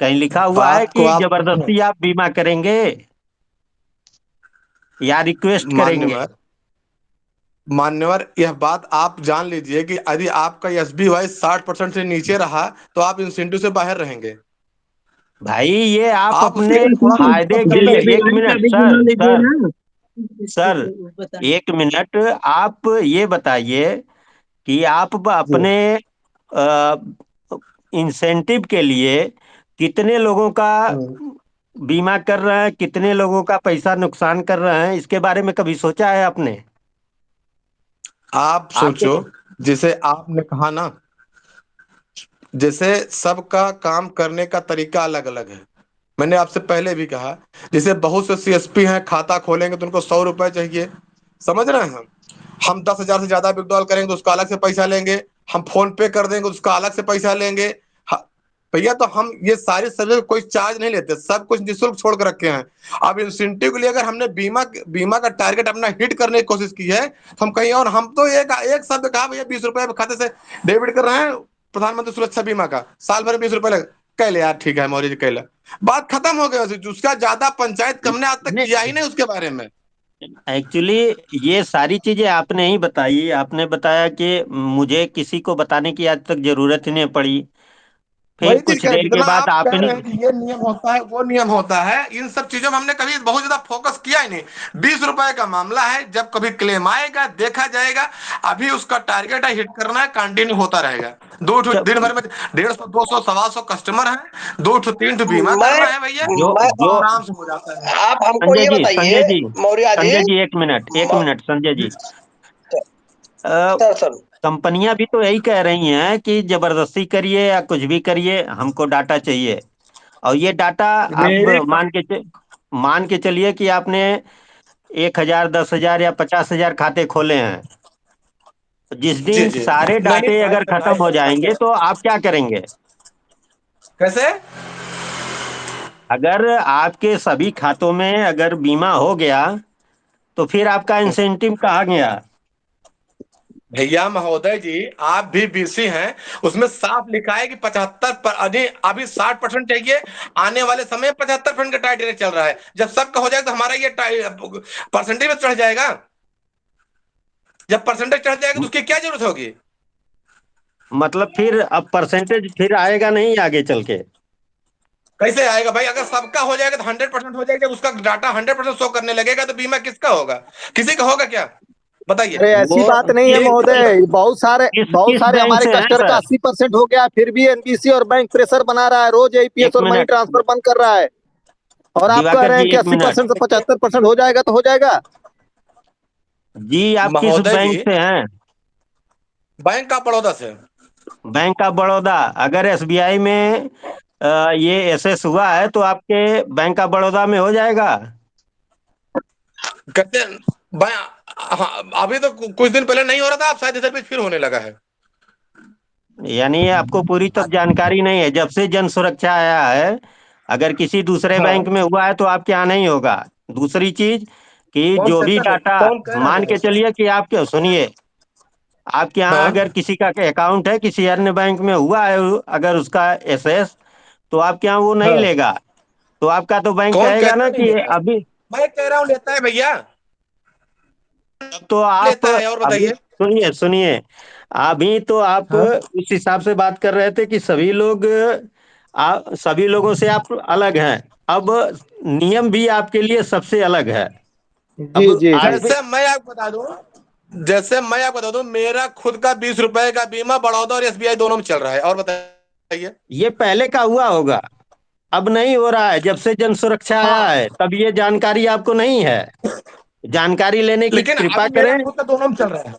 कहीं लिखा हुआ है बात को कि आप जबरदस्ती आप बीमा करेंगे या रिक्वेस्ट करेंगे? मान्यवर मान्यवर, यह बात आप जान लीजिए कि यदि आपका SBY 60% से नीचे रहा तो आप इंसेंटिव से बाहर रहेंगे। भाई ये आप आप अपने उसके लिए थोड़ा फायदे के समझिए। लिए, एक मिनट सर, सर एक मिनट, आप ये बताइए कि आप जी। अपने इंसेंटिव के लिए कितने लोगों का हम्म। बीमा कर रहे हैं, कितने लोगों का पैसा नुकसान कर रहे हैं, इसके बारे में कभी सोचा है आपने? आप आपके सोचो, जैसे आपने कहा ना, जैसे सबका काम करने का तरीका अलग अलग है। मैंने आपसे पहले भी कहा, जैसे बहुत से CSP हैं, खाता खोलेंगे तो उनको 100 रुपए चाहिए, समझ रहे हैं। हम 10,000 से ज्यादा विड्रॉल करेंगे तो उसका अलग से पैसा लेंगे। हम फोन पे कर देंगे तो उसका अलग से पैसा लेंगे। भैया तो हम ये सारी सर्विस कोई चार्ज नहीं लेते, सब कुछ निःशुल्क छोड़ कर रखे हैं। अब इंसेंटिव के लिए अगर हमने बीमा का टारगेट अपना हिट करने की कोशिश की है तो हम कहीं और, हम तो एक एक शब्द कहा भैया 20 रुपए खाते से डेबिट कर रहे हैं प्रधानमंत्री सुरक्षा बीमा का, साल भर में 20 रुपए लगे। कह ले यार, ठीक है मौर्य जी, कह ले, बात खत्म हो गई। उसका ज्यादा पंचायत हमने आज तक किया ही नहीं उसके बारे में। एक्चुअली ये सारी चीजें आपने ही बताई। आपने बताया कि मुझे किसी को बताने की आज तक जरूरत ही नहीं पड़ी। फिर वही चीज कुछ कह रहे हैं, देर के जितना बाद आप कह आपने, रहे हैं कि ये नियम होता है वो नियम होता है, इन सब चीजों में हमने कभी बहुत ज्यादा फोकस किया ही नहीं। 20 रुपए का मामला है, जब कभी क्लेम आएगा देखा जाएगा। अभी उसका टारगेट है, हिट करना है, कंटिन्यू होता रहेगा। दिन भर में 150 200 125 कस्टमर है, 2 3 बीमा मैं करना है भैया, जो मैं तो जो आराम से हो जाता है। आप हमको संजय ये जी, बताइए संजय जी, मौर्य जी। संजय जी एक मिनट, एक मौ- minute Sanjay ji. Sir sir कंपनियां भी तो यही कह रही हैं कि जबरदस्ती करिए या कुछ भी करिए, हमको डाटा चाहिए। और ये डाटा आप मेरी मान के चलिए कि आपने 1,000, 10,000 या 50,000 खाते खोले हैं। जिस जी दिन जी। सारे नहीं डाटे भाई अगर खत्म हो जाएंगे तो आप क्या करेंगे? कैसे? अगर आपके सभी खातों में अगर बीमा हो गया तो फिर आपका इंसेंटिव कहाँ गया? भैया महोदय जी, आप भी BC हैं, उसमें साफ लिखा है कि 75 पर, अभी 60% चाहिए। आने वाले समय में 75% का टारगेट चल रहा है। जब सबका हो जाएगा तो हमारा ये परसेंटेज में चढ़ जाएगा। जब परसेंटेज चढ़ जाएगा तो उसकी क्या जरूरत होगी? मतलब फिर अब परसेंटेज फिर आएगा नहीं आगे चल के? कैसे आएगा भाई? अगर सबका हो जाएगा तो 100% हो जाएगा, जब उसका डाटा 100% शो करने लगेगा तो बीमा किसका होगा? किसी का होगा क्या? बताइए। अरे ऐसी वो बात नहीं है किस महोदय, किस बहुत किस सारे बैंक हमारे से हैं कस्टमर का सर? 80% हो गया, फिर भी एनबीसी और बैंक प्रेशर बना रहा है, रोज एपीएस एक और मनी मिनट, ट्रांसफर बंद कर रहा है। और आप कह दिवाकर रहे हैं जी कि एक मिनट। 80% से 75% हो जाएगा तो हो जाएगा। जी आप किस महोदय जी, बैंक से हैं? बैंक ऑफ बड़ौदा से। Bank of Baroda. अगर एसबीआई में ये एसएस हुआ है तो आपके बैंक ऑफ बड़ौदा में हो जाएगा? कहते हैं हाँ, अभी तो कुछ दिन पहले नहीं हो रहा था, अब शायद इधर भी फिर होने लगा है। यानी आपको पूरी तब जानकारी नहीं है। जब से जन सुरक्षा आया है, अगर किसी दूसरे बैंक हाँ। में हुआ है तो आपके यहाँ नहीं होगा। दूसरी चीज कि कौन जो भी कहता है? डाटा, कौन कह रहा है मान के भैया? चलिए कि आपके, सुनिए, आपके यहाँ अगर हाँ। किसी का अकाउंट है किसी अन्य बैंक में हुआ है, अगर उसका एसएस, तो आपके यहाँ वो नहीं हाँ। लेगा। तो आपका तो बैंक कौन कहेगा कहता ना नहीं कि लेता? अभी, मैं कह रहा हूँ लेता है भैया। तो आप लेता है, और अभी बताइए। सुनिए, सुनिए, अभी तो आप हाँ। इस हिसाब से बात कर रहे थे कि सभी लोग, सभी लोगों से आप अलग हैं। अब नियम भी आपके लिए सबसे अलग है। जी अब जी आप जी। भी, जैसे मैं आपको बता दूं, मेरा खुद का 20 रुपए का बीमा बड़ौदा और SBI दोनों में चल रहा है, और बताइए। बताइए। ये पहले का हुआ होगा, अब नहीं हो रहा है। जब से जन सुरक्षा आया हाँ, है तब ये जानकारी आपको नहीं है। जानकारी लेने की लेकिन कृपा अभी मेरा करें। खुद का दोनों में चल रहा है।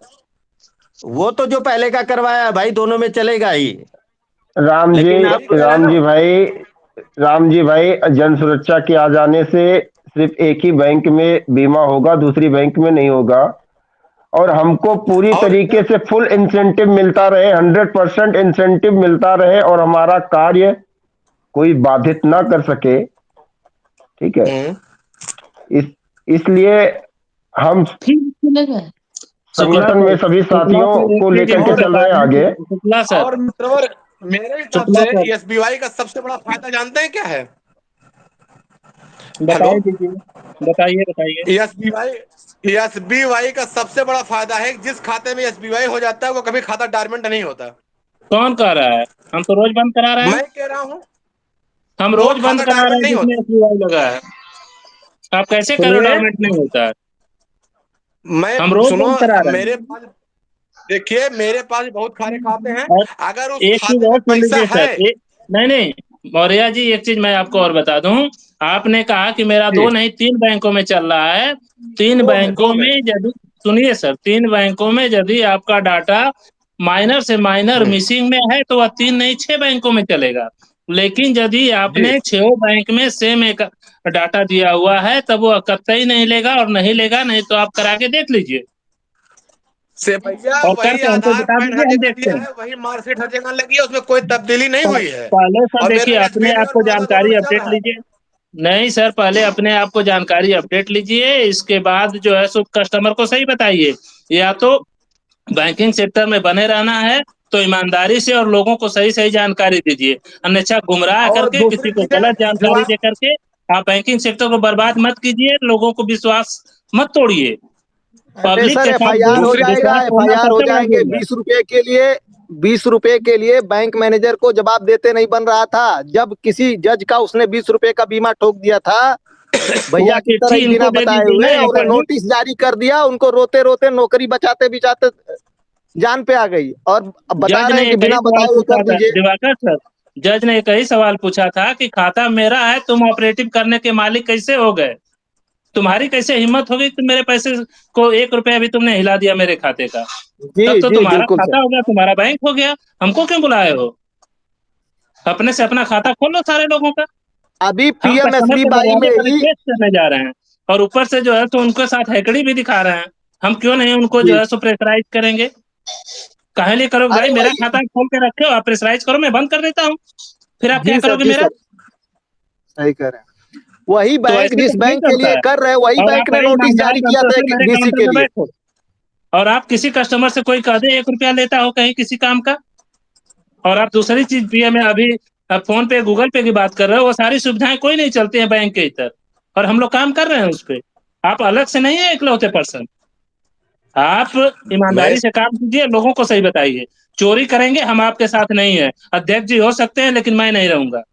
वो तो जो पहले का करवाया है भाई, दोनों में चलेगा ही। राम जी, लेकिन वही आप कह रहे हैं राम ना। जी भाई, राम जी भाई, जन सुरक्षा के आ जाने से सिर्फ एक ही बैंक में बीमा होगा, दूसरी बैंक में नहीं होगा। और हमको पूरी और तरीके से फुल इंसेंटिव मिलता रहे, 100% इंसेंटिव मिलता रहे, और हमारा कार्य कोई बाधित ना कर सके। ठीक है। हम्म, इस इसलिए हम शुक्ला संगठन में सर, सभी शुक्ला साथियों सर, एक को चीज लेकर इनको के और चल बता रहे हैं दें आगे। कि शुक्ला सर, और मित्रवर, मेरे हिसाब शुक्ला से सर, एसबीआई का सबसे बड़ा फायदा जानते हैं क्या है? हेलो। बताइए दीजिए, बताइए बताइए। एसबीआई एसबीआई का सबसे बड़ा फायदा है कि जिस खाते में एसबीआई हो जाता है वो कभी खाता डॉर्मेंट नहीं होता। कौन कह रहा है? हम तो रोज बंद करा रहे हैं। मैं कह रहा हूँ हम वो रोज बंद खाता करा रहे डॉर्मेंट हैं नहीं जिसमें होता। एसबीआई लगा है। आप कैसे कह रहे हो सुनिए, डॉर्मेंट नहीं होता है? मैं हम रोज सुनो, बंद करा रहे मेरे हैं। पास, देखिए मेरे पास बहुत सारे खाते हैं। और अगर उस एक चीज खाते में और सुन पैसा लीजिए है। सर, नहीं नहीं, मौर्य जी, एक चीज मैं आपको और बता दूं। आपने कहा कि मेरा जी, दो नहीं तीन बैंकों में चल रहा है। तीन बैंकों दो में। में यदि, सुनिए सर, तीन बैंकों में यदि आपका डाटा माइनर से माइनर हम्म, मिसिंग में है तो वह तीन नहीं छह बैंकों में चलेगा। लेकिन यदि जी, आपने छह बैंक में सेम एक डाटा दिया हुआ है तब वो कतई नहीं लेगा, और नहीं लेगा, नहीं तो आप करा के देख लीजिए से भैया और वही करके हमको आधार बता कार्ड हर दीजिए, हम जगह देखते दिया हैं। है, वही मार्कशीट हर जगह लगी है, उसमें कोई तब्दीली नहीं हुई है। पहले सर और मेरा देखिए, अपने एसबीआई आप और को बड़ौदा दोनों जानकारी में चल अपडेट रहा है। लीजिए। नहीं सर, पहले अपने आप को जानकारी अपडेट लीजिए, इसके बाद जो है सो कस्टमर को सही बताइए। या तो बैंकिंग सेक्टर में बने रहना है तो ईमानदारी से और लोगों को सही सही जानकारी दीजिए, अन्यथा गुमराह और करके, दूसरी किसी को चीजें गलत जो जानकारी आप, दे करके आप बैंकिंग सेक्टर को बर्बाद मत कीजिए, लोगों को विश्वास मत तोड़िए। अरे पब्लिक सर, के साथ एफआईआर हो दूसरी जाएगा, विश्वास तोड़ना एफआईआर हो सबसे बड़ा जाएंगे। जुर्म है। 20 रुपए के लिए, 20 रुपए के लिए बैंक मैनेजर को जवाब देते नहीं बन रहा था। जब किसी जज का उसने 20 रुपए का बीमा ठोक दिया था, वह भैया की तरह चिट्ठी ही इनको बिना दे बताए दीजिए हुए, ना, और नोटिस जारी कर दिया। उनको रोते रोते नौकरी बचाते बिचाते जान पे आ गई, और अब बता जज रहे ने हैं कि एक ही बिना सवाल बताए हुए पूछा कर था दीजिए। दिवाकर सर, जज ने एक ही सवाल पूछा था कि खाता मेरा है, तुम ऑपरेटिव करने के मालिक कैसे हो गए? तुम्हारी कैसे हिम्मत होगी कि मेरे पैसे को 1 रुपया भी तुमने हिला दिया मेरे खाते का? जी तब तो जी, तुम्हारा बिल्कुल सर। खाता हो गया, तुम्हारा बैंक हो गया, हमको क्यों बुलाए हो? अपने से अपना खाता खोलो सारे लोगों का। अभी हम कस्टमर पीएमएसबी के बाई दरवाजे में पर ही। रिक्वेस्ट करने जा रहे हैं, और ऊपर से जो है तो उनके साथ हैकड़ी भी दिखा रहे हैं। हम क्यों नहीं उनको जो जी, है सो प्रेशराइज करेंगे? काहे लिए करोगे भाई? अरे मेरा वही। खाता खोल के रखे हो, आप प्रेशराइज करो, मैं बंद कर देता हूँ। फिर आप क्या जी सर, करोगे जी मेरा? सर, सही कह रहे हैं। वही तो बैंक ऐसे जिस तो नहीं बैंक के चलता लिए है। कर रहे हैं, वही और बैंक आप ने नोटिस ईमानदार जारी किया बनते हो था फिर मेरे डीसी काउंटर के पे लिए। बैठो, और आप किसी कस्टमर से कोई कह दे 1 रुपया लेता हो कहीं किसी काम का, और आप दूसरी चीज भी हमें अभी फोन पे गूगल पे की बात कर रहे हो, वो सारी सुविधाएं कोई नहीं चलती है बैंक के इधर, और हम लोग काम कर रहे हैं उस पे। आप अलग से नहीं है इकलौते पर्सन। आप मैं ईमानदारी से काम कीजिए, लोगों को सही बताइए। चोरी करेंगे हम आपके साथ नहीं है, अध्यक्ष जी हो सकते हैं लेकिन मैं नहीं रहूंगा।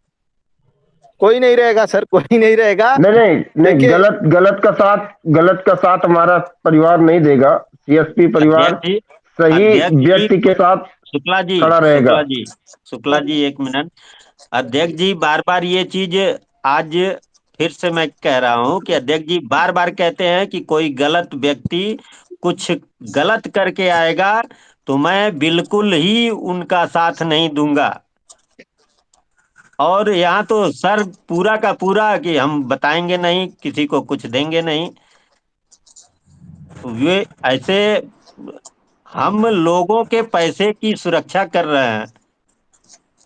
कोई नहीं रहेगा सर, कोई नहीं रहेगा। नहीं नहीं नहीं, देखिए, गलत का साथ हमारा परिवार नहीं देगा। सीएसपी परिवार अध्यक्ष जी, सही अध्यक्ष जी, व्यक्ति के साथ शुक्ला जी, खड़ा रहेगा। शुक्ला जी, शुक्ला जी, एक मिनट। अध्यक्ष जी बार बार ये चीज, आज फिर से मैं कह रहा हूं कि अध्यक्ष जी बार बार कहते हैं कि कोई गलत व्यक्ति कुछ गलत करके आएगा तो मैं बिल्कुल ही उनका साथ नहीं दूंगा। और यहाँ तो सर पूरा का पूरा कि हम बताएंगे नहीं, किसी को कुछ देंगे नहीं। वे ऐसे, हम लोगों के पैसे की सुरक्षा कर रहे हैं।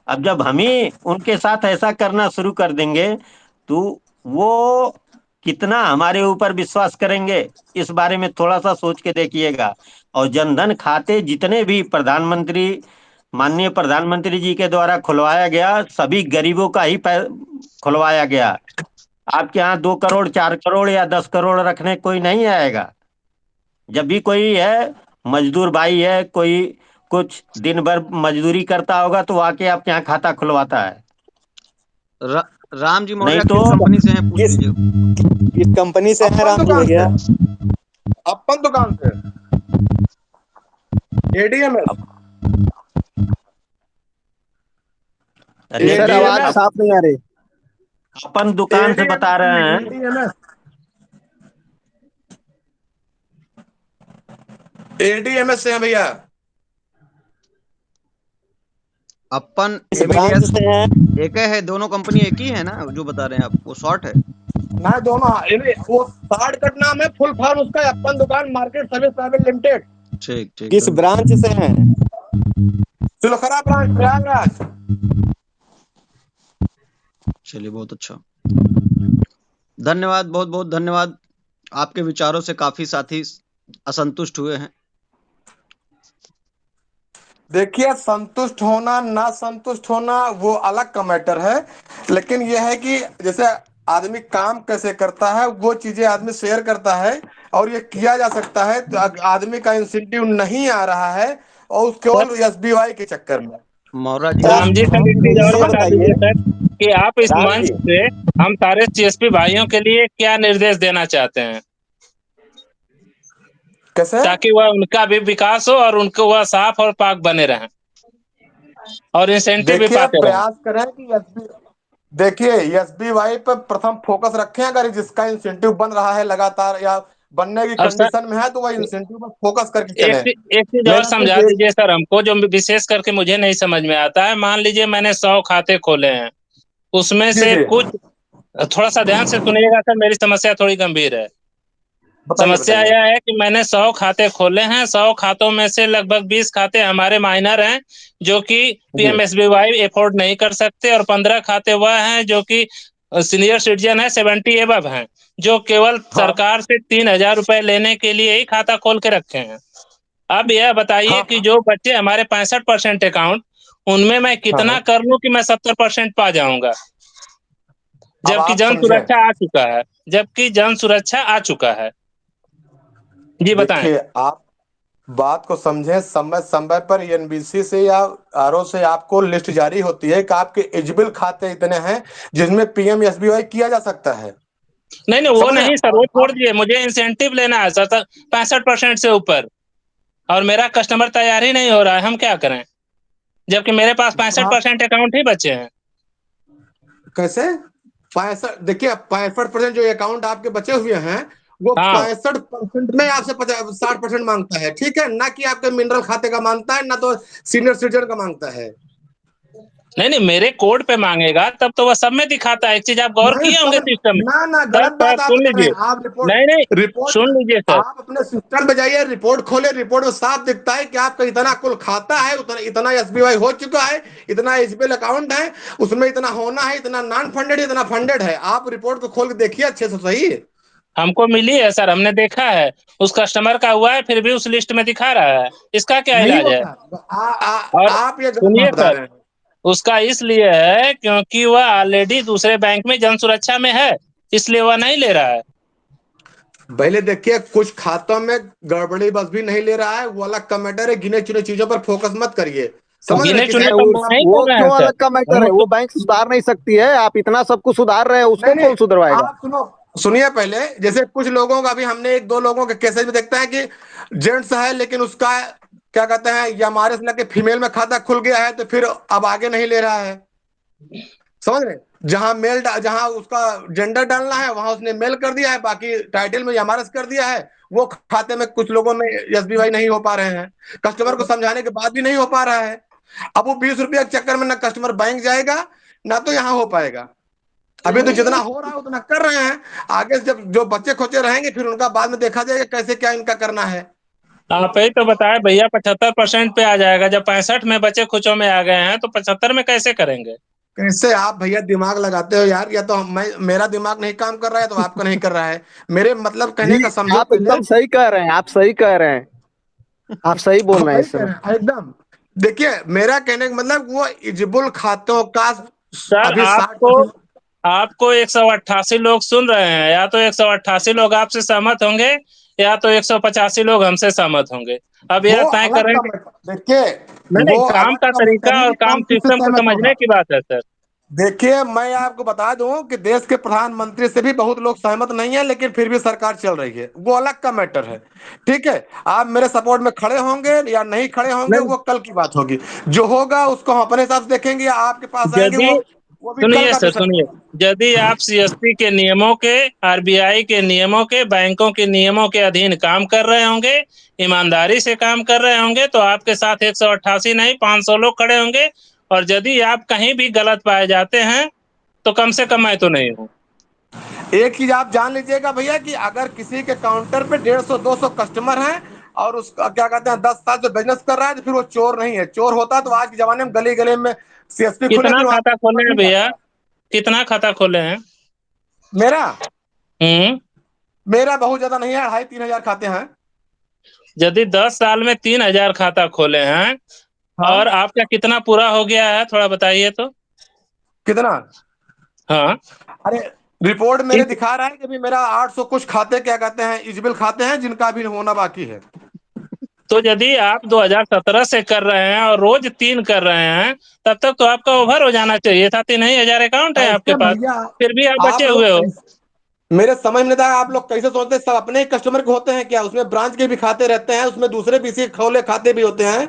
अब जब हम ही उनके साथ ऐसा करना शुरू कर देंगे तो वो कितना हमारे ऊपर विश्वास करेंगे, इस बारे में थोड़ा सा सोच के देखिएगा। और जनधन खाते जितने भी माननीय प्रधानमंत्री जी के द्वारा खुलवाया गया, सभी गरीबों का ही खुलवाया गया। आपके यहाँ 2 करोड़ 4 करोड़ या 10 करोड़ रखने कोई नहीं आएगा। जब भी कोई है, मजदूर भाई है, कोई कुछ दिन भर मजदूरी करता होगा तो आके आपके यहाँ खाता खुलवाता है। रा, राम जी नहीं मौर्य तो किस कंपनी से हैं पूछ किस लीजिए। किस कंपनी से है अपन राम जी दुकान भैया? से, अपन दुकान से एडीएमएल। लेकिन सर आवाज एडीएमएस साफ नहीं आ रही। अपन दुकान से बता रहे हैं। एडीएमएस एडीएमएस से है भैया। अपन इस ब्रांच एबीडीएस से हैं। एक है, दोनों कंपनी एक ही है ना जो बता रहे हैं आप, वो शॉर्ट है। ना दोनों वो शॉर्टकट नाम है, फुल फॉर्म उसका है, अपन दुकान मार्केट सर्विस प्राइवेट लिमिटेड। ठीक ठीक, किस ब्रांच से हैं? सुलखरा ब्रांच प्रयागराज। चलिए बहुत अच्छा, धन्यवाद, बहुत बहुत धन्यवाद। आपके विचारों से काफी साथी असंतुष्ट हुए हैं। देखिए, संतुष्ट होना ना संतुष्ट होना वो अलग का मैटर है, लेकिन यह है कि जैसे आदमी काम कैसे करता है वो चीजें आदमी शेयर करता है, और ये किया जा सकता है। तो आदमी का इंसेंटिव नहीं आ रहा है, और केवल एसबीआई के चक्कर में। मौर्य जी, सर राम जी, सर एक चीज और ये बता बताइए, दीजिए सर कि आप इस राम मंच जी, से हम सारे सीएसपी भाइयों के लिए क्या निर्देश देना चाहते हैं, कैसे? ताकि वह उनका भी विकास हो और उनको वह साफ और पाक बने रहें और इंसेंटिव भी देखिए, पाते रहें। प्रयास करें कि देखिए एसबीआई पर प्रथम फोकस रखें। अगर जिसका इंसेंटिव बन रहा है लगातार या बनने की और सर कंडीशन में है, तो वह इंसेंटिव पर फोकस करके एक चलें। एक चीज और मेरा सिर्फ समझा एक दीजिए सर हमको, जो विशेष करके मुझे नहीं समझ में आता है। मान लीजिए मैंने 100 खाते खोले हैं, उसमें जी से जी, कुछ, थोड़ा सा ध्यान से सुनिएगा सर, मेरी समस्या थोड़ी गंभीर है। बताइए समस्या बताइए। यह है कि मैंने 100 खाते खोले हैं, 100 खातों में से लगभग 20 खाते हमारे माइनर हैं जो कि जी पीएमएसबीवाई अफोर्ड नहीं कर सकते, और 15 खाते वह हैं जो कि सीनियर सिटीजन है, 70 एबव हैं, जो केवल हाँ सरकार से 3,000 रुपए लेने के लिए ही खाता खोल के रखे हैं। अब यह बताइए हाँ कि हाँ जो बच्चे हमारे 65% अकाउंट, उनमें मैं हाँ कितना हाँ। कर लूं कि मैं 70% पा जाऊंगा, अब जबकि आप जन समझें। सुरक्षा आ चुका है, जबकि जन सुरक्षा आ चुका है। जी बताएं। देखिए, आप बात को समझें। समय समय पर एनबीसी से या आरओ से आपको लिस्ट जारी होती है कि आपके एलिजिबल खाते इतने हैं जिसमें पीएमएसबीवाई किया जा सकता है। नहीं नहीं, वो समझ रहे नहीं हैं? सर, और वो छोड़ आप दिए, मुझे इंसेंटिव लेना है सर 65% से ऊपर, और मेरा कस्टमर तैयार ही नहीं हो रहा है, हम क्या करें जबकि मेरे पास तो आप 65% अकाउंट ही बचे हैं। कैसे 65? देखिए, 65% जो अकाउंट आपके बचे हुए हैं, वो हाँ, 65% में आपसे 60% मांगता है, ठीक है ना? कि आपके मिनरल खाते का मांगता है ना, तो सीनियर सिटीजन का मांगता है। नहीं नहीं, मेरे कोड पे मांगेगा तब तो वह सब में दिखाता है। एक चीज आप गौर नहीं किए होंगे सब, सिस्टम में। ना ना, सर गलत सर बात आप सुन बता रहे लीजिए, हैं। आप रिपोर्ट नहीं नहीं, रिपोर्ट सुन लीजिए सर। आप अपने सिस्टम पे जाइए, रिपोर्ट खोले, रिपोर्ट में साफ दिखता है कि आपका इतना कुल खाता है, उतना इतना एसबीआई हो चुका है, इतना एसबीआई अकाउंट है, उसमें इतना होना है, इतना नॉन फंडेड है, इतना फंडेड है। आप रिपोर्ट को खोल के देखिए अच्छे से, सही है। हमको मिली है सर, हमने देखा है, उस कस्टमर का हुआ है, फिर भी उस लिस्ट में दिखा रहा है। इसका क्या नहीं इलाज है? होगा। और आप ये गलत सुनिए बात बता सर, रहे हैं। उसका इसलिए है क्योंकि वह ऑलरेडी दूसरे बैंक में जन सुरक्षा में है, इसलिए वह नहीं ले रहा है। पहले देखिए, कुछ खातों में गड़बड़ी बस भी नहीं ले रहा है, वो अलग का मैटर है। गिने चुने चीजों पर फोकस मत करिए। तो समझ रहे गिने किस चुने चीज तो पर हम नहीं वो कर रहे हैं क्यों सर, अलग का मैटर हम है? वो बैंक सुधार नहीं सकती है। आप इतना सब कुछ सुधार रहे हैं, उसको नहीं नहीं, कौन सुधरवाएगा? आप सुनो, सुनिए पहले। जैसे कुछ लोगों का भी हमने एक दो लोगों के केसेस में देखता है कि जेंट्स है, लेकिन उसका क्या कहते हैं, या हमारे से लगे फीमेल में खाता खुल गया है, तो फिर अब आगे नहीं ले रहा है। समझ रहे? जहां उसका जेंडर डालना है वहां उसने मेल कर दिया है, बाकी टाइटल में एमआरएस कर दिया है। वो खाते में कुछ लोगों में एसबीआई नहीं हो पा रहे हैं, कस्टमर को समझाने के बाद भी नहीं हो पा रहा है। अब वो 20 रुपये के चक्कर में ना कस्टमर बैंक जाएगा, ना तो यहाँ हो पाएगा। अभी तो जितना हो रहा है उतना कर रहे हैं। आगे से जब जो बच्चे खोचे रहेंगे, फिर उनका बाद में देखा जाएगा कैसे क्या इनका करना है। आप ही तो बताए भैया, 75% पे आ जाएगा, जब 65 में बचे खुचों में आ गए हैं तो 75 में कैसे करेंगे? कैसे आप भैया दिमाग लगाते हो यार? या तो मैं, मेरा दिमाग नहीं काम कर रहा है, तो आपका नहीं कर रहा है। मेरे मतलब कहने जी, का समझो आप पहले। एकदम सही कह रहे हैं। आप सही कह रहे हैं। आप सही बोल हम रहे हैं सही इस कह समय। रहे हैं एकदम। देखिए, मेरा कहने का मतलब वो इजिबल खातों का सर अभी आपको 60%। आपको 188 लोग सुन रहे हैं, या तो 188 लोग आपसे सहमत होंगे, या तो 185 लोग हमसे सहमत होंगे। अब वो यह तय अलग करें का कि मैटर, देखिए नहीं नहीं, वो काम अलग का का मैटर तरीका है और कि काम कौन किससे सिस्टम को सहमत समझने होगा। की बात है सर। देखिए, मैं आपको बता दूं कि देश के प्रधानमंत्री से भी बहुत लोग सहमत नहीं है, लेकिन फिर भी सरकार चल रही है, वो अलग का मैटर है। ठीक है, आप मेरे सपोर्ट में खड़े होंगे या नहीं खड़े होंगे नहीं, वो कल की बात होगी। जो होगा उसको हम अपने हिसाब से देखेंगे, या आपके पास आएंगे यदि वो भी कल सुनिए का सर, विषय सुनिए, होगा। यदि आप सीएसपी के नियमों के, आरबीआई के नियमों के, बैंकों के नियमों के अधीन काम कर रहे होंगे, ईमानदारी से काम कर रहे होंगे, तो आपके साथ 188 नहीं 500 लोग खड़े होंगे। और यदि आप कहीं भी गलत पाए जाते हैं तो कम से कम मैं तो नहीं हूँ। एक चीज आप जान लीजिएगा भैया, कि अगर किसी के काउंटर पे 150-200 कस्टमर हैं और उसका क्या कहते हैं 10 साल से बिजनेस कर रहा है, तो फिर वो चोर नहीं है। चोर होता तो आज के जमाने में गली गली में सीएसपी खुले, कितना फिर वहां खाता खोले कस्टमर हैं नहीं भैया? जाता। कितना खाता खोले हैं? मेरा हम्म। मेरा बहुत ज्यादा नहीं है, 2,500-3,000 खाते हैं। यदि 10 साल में 3,000 खाता खोले हैं और हाँ। आपका कितना पूरा हो गया है, थोड़ा बताइए तो। कितना? हाँ। अरे, रिपोर्ट मेरे ठीक। दिखा रहा है कि अभी मेरा 800 कुछ खाते क्या कहते हैं इजबिल खाते हैं, जिनका भी होना बाकी है। तो यदि आप 2017 से कर रहे हैं और रोज 3 कर रहे हैं, तब तक तो आपका ओवर हो जाना चाहिए था। 3,000 अकाउंट है आपके ऐसे पास, भैया फिर भी आप आप बचे हुए लोग हो। मेरे समझ में नहीं आता, आप लोग कैसे सोचते हैं सब अपने ही कस्टमर के होते हैं क्या? उसमें ब्रांच के भी खाते रहते हैं, उसमें दूसरे बीसी खोले खाते भी होते हैं,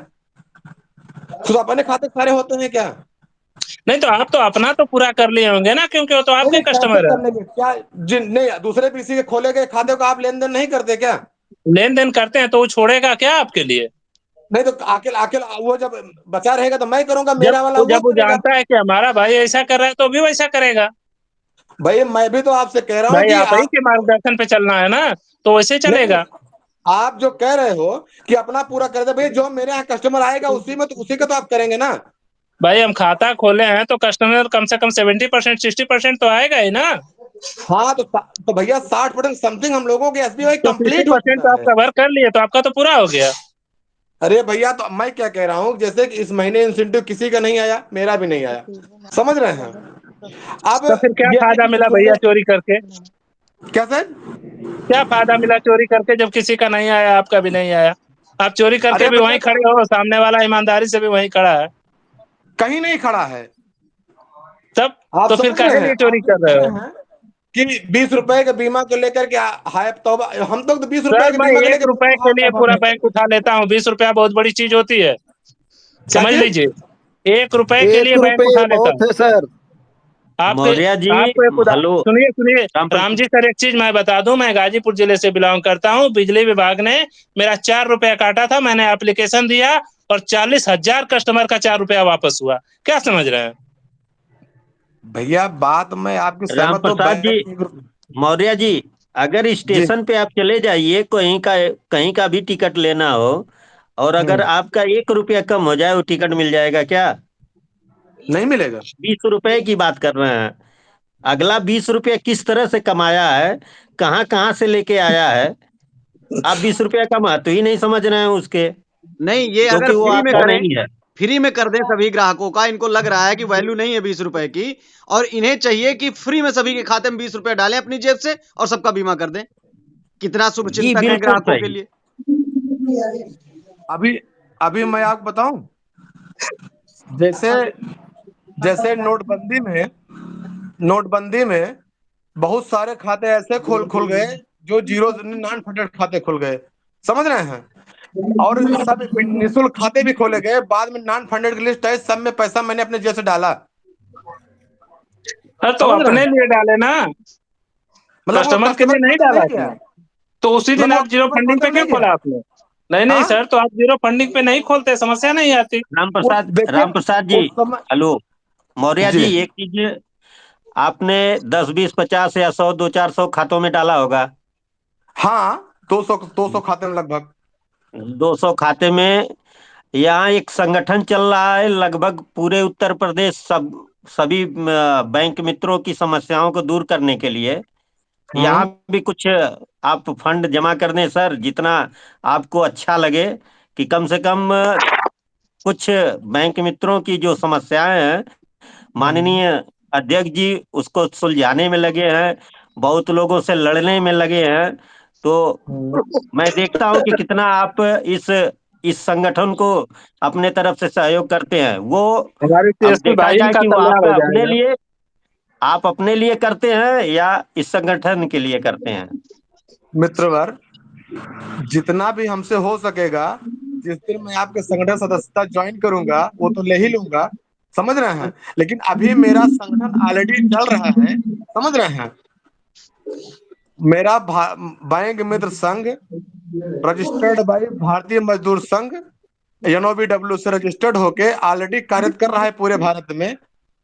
तो अपने खाते सारे होते हैं क्या? नहीं तो आप तो अपना तो पूरा कर लिए होंगे ना, क्योंकि वो तो नहीं आपके नहीं, कैसे कस्टमर है। कर लेंगे क्या? जिन नहीं, दूसरे पीसी के खोले गए खाते को आप लेन देन नहीं करते क्या? लेन देन करते हैं तो वो छोड़ेगा क्या आपके लिए? नहीं तो आखिर आखिर वो जब बचा रहेगा तो मैं करूंगा, जब मेरा वाला वो वो जब वो करेगा। जानता है कि हमारा भाई ऐसा कर रहा है तो भी वैसा करेगा। भाई मैं भी तो आपसे कह रहा हूँ भाई कि आप ही आप, के मार्गदर्शन पे चलना है ना, तो वैसे नहीं नहीं, चलेगा। आप जो कह रहे हो कि अपना पूरा कर दे, भाई जो मेरे यहाँ कस्टमर आएगा उसी में तो उसी का तो आप करेंगे ना। भाई हम खाता खोले हैं तो कस्टमर कम से कम 70% 60% तो आएगा ही ना। हाँ तो भैया 60% समथिंग हम लोगों के एसबीआई तो सिक्सटी कंप्लीट हो परसेंट चुका तो आप है। कवर कर लिए तो आपका तो पूरा हो गया। अरे भैया, तो मैं क्या कह रहा हूँ, जैसे कि इस महीने इंसेंटिव किसी का नहीं आया, मेरा भी नहीं आया, समझ रहे हैं? अब तो फिर क्या ये है फायदा कि मिला जैसे भैया चोरी करके? क्या सर? क्या फायदा मिला चोरी करके जब किसी का नहीं आया, आपका भी नहीं आया? आप चोरी करके अरे भी भैया, वहीं खड़े हो, सामने वाला ईमानदारी से भी वहीं खड़ा है। कहीं नहीं खड़ा है। तब आप तो फिर समझ रहे काहे हैं? लिए चोरी आप जो कर कह रहे हो? रहे हैं कि 20 रुपए के बीमा को लेकर के हाय तौबा, हम तो 20 रुपए सर के मैं बीमा को एक लेकर रुपए हाय के लिए तौबा पूरा नहीं बैंक करते। उठा लेता हूँ। 20 रुपया बहुत बड़ी चीज होती है, क्या समझ चीज? लीजिए। 1 रुपए के लिए 1 रुपए बैंक उठा लेता बहुत हूँ। है सर। आपके मौर्य जी। आपको एक हेलो। सुनिए सुनिए। राम राम प्रसाद। जी सर, एक चीज मैं बता दूं, मैं गाजीपुर जिले से बिलोंग करता हूं। बिजली विभाग ने मेरा 4 रुपया काटा था, मैंने एप्लीकेशन दिया और 40,000 कस्टमर का 4 रुपया वापस हुआ। क्या समझ रहे हैं? भैया बात में आपकी राम सहमत हूँ, प्रसाद जी। बैंक मौर्य जी, अगर जी। स्टेशन पे आप चले जाइए, कहीं का भी टिकट लेना हो, और अगर हम्म। आपका 1 रुपया कम हो जाए, वो टिकट मिल जाएगा क्या? नहीं मिलेगा। 20 रुपए की बात कर रहे हैं। अगला 20 रुपया किस तरह से कमाया है, कहाँ कहाँ से लेके आया है, आप 20 रुपया का महत्व ही नहीं समझ रहे हैं उसके, नहीं, ये अगर क्योंकि वो फ्री में आपका करें, नहीं है। फ्री में कर दें सभी ग्राहकों का, इनको लग रहा है कि वैल्यू नहीं है 20 रुपए की, और इन्हें चाहिए कि फ्री में सभी के खाते में 20 रुपए डालें अपनी जेब से और सबका बीमा कर दें। कितना शुभ जी चिंतक है बिल्कुल ग्राहकों के सही। लिए। अभी अभी मैं आपको बताऊं, जैसे जैसे नोटबंदी में बहुत सारे खाते ऐसे खुल खुल गए जो जीरो नॉन फंडेड खाते खुल गए, समझ रहे हैं? और सब निःशुल्क खाते भी खोले गए, बाद में नॉन फंडेड की लिस्ट है, सब में पैसा मैंने अपने जेब से डाला। अरे तो समझ रहे अपने हैं? लिए डाले ना, मतलब वो कस्टमर के कस्टमर लिए के नहीं खाते में डाला नहीं गया, आपने। तो उसी दिन मतलब वो आप जीरो कस्टमर के फंडिंग खाते पे में क्यों नहीं गया। खोला आपने? नहीं नहीं हाँ, सर, तो आप जीरो फंडिंग पे नहीं खोलते, समस्या नहीं आती। वो देखिए राम प्रसाद जी। उस समय। हेलो। मौर्य जी, जी। एक चीज, आपने 10 20 50 या 100 2 4 100 खातों में डाला होगा। हाँ, 200 खाते में लगभग। 200 खाते में। यहाँ एक संगठन चल रहा है, लगभग पूरे उत्तर प्रदेश सभी बैंक मित्रों की समस्याओं को दूर करने के लिए। हम्म। यहाँ भी कुछ आप फंड जमा कर दें सर, जितना आपको अच्छा लगे, कि कम से कम कुछ बैंक मित्रों की जो समस्याएं हैं, हम्म। माननीय अध्यक्ष जी उसको सुलझाने में लगे हैं, बहुत लोगों से लड़ने में लगे हैं। तो हम्म। मैं देखता हूं कि कितना आप इस इस संगठन को अपने तरफ से सहयोग करते हैं, वो हमारे अब सीएसपी देखा भाई जाए का कि वो कल्याण हो जाएगा। आप अपने लिए करते हैं या इस संगठन के लिए करते हैं। मित्रवर, जितना भी हमसे हो सकेगा, जिस दिन मैं आपके संगठन सदस्यता ज्वाइन करूंगा वो तो ले ही लूंगा, समझ रहे हैं। लेकिन अभी मेरा संगठन ऑलरेडी चल रहा है, समझ रहे हैं। मेरा बैंक मित्र संघ रजिस्टर्ड बाई भारतीय मजदूर संघ NOBW से रजिस्टर्ड होके ऑलरेडी कार्यरत कर रहा है पूरे भारत में,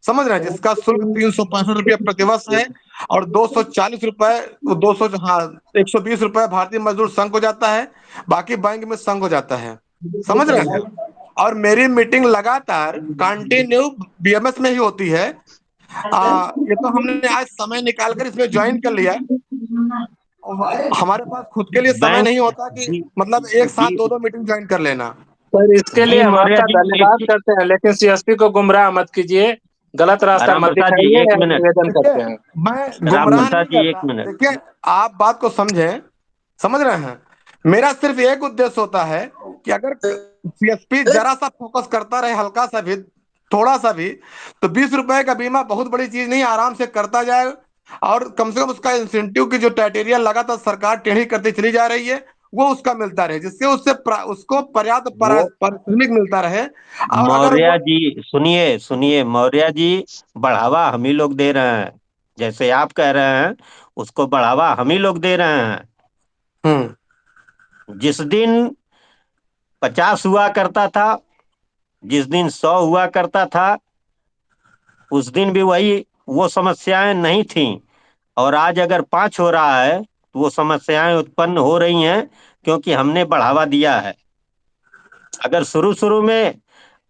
समझ रहे हैं। जिसका शुल्क 365 रुपये प्रतिवर्ष है और 240 रुपए, 200, हाँ, 120 रुपए भारतीय मजदूर संघ को जाता है, बाकी बैंक में संघ हो जाता है, समझ रहे हैं। और मेरी मीटिंग लगातार कंटिन्यू BMS में ही होती है। ये तो हमने आज समय निकालकर इसमें ज्वाइन कर लिया। हमारे पास खुद के लिए समय बैंक नहीं होता कि जी मतलब एक साथ जी 2-2 मीटिंग ज्वाइन कर लेना। पर इसके लिए जी हम मौर्य आपका जी, धन्यवाद करते हैं, लेकिन सीएसपी को गुमराह मत कीजिए, गलत रास्ता राम मत प्रसाद जी दिखाइए, एक मिनट, निवेदन देखिए, करते हैं। मैं राम गुमराह प्रसाद नहीं जी एक करता। मिनट। देखिए, आप बात को समझें, समझ रहे हैं। मेरा सिर्फ एक उद्देश्य होता है कि अगर CSP जरा सा फोकस करता रहे, हल्का सा भी, थोड़ा सा भी, तो 20 रुपए का बीमा बहुत बड़ी चीज नहीं, आराम से करता जाए। और कम से कम उसका इंसेंटिव की जो क्राइटेरिया लगातार सरकार टेढ़ी करती चली जा रही है, वो उसका मिलता रहे, जिससे उसको पर्याप्त वो पारिश्रमिक मिलता रहे। और अगर मौर्य वो जी सुनिए सुनिए, मौर्य जी बढ़ावा हम ही लोग दे रहे हैं, जैसे आप कह रहे हैं उसको बढ़ावा हम ही लोग दे रहे हैं। हम्म जिस दिन 50 हुआ करता था, जिस दिन 100 हुआ करता था, उस दिन भी वही वो समस्याएं नहीं थी। और आज अगर 5 हो रहा है तो वो समस्याएं उत्पन्न हो रही हैं, क्योंकि हमने बढ़ावा दिया है। अगर शुरू शुरू में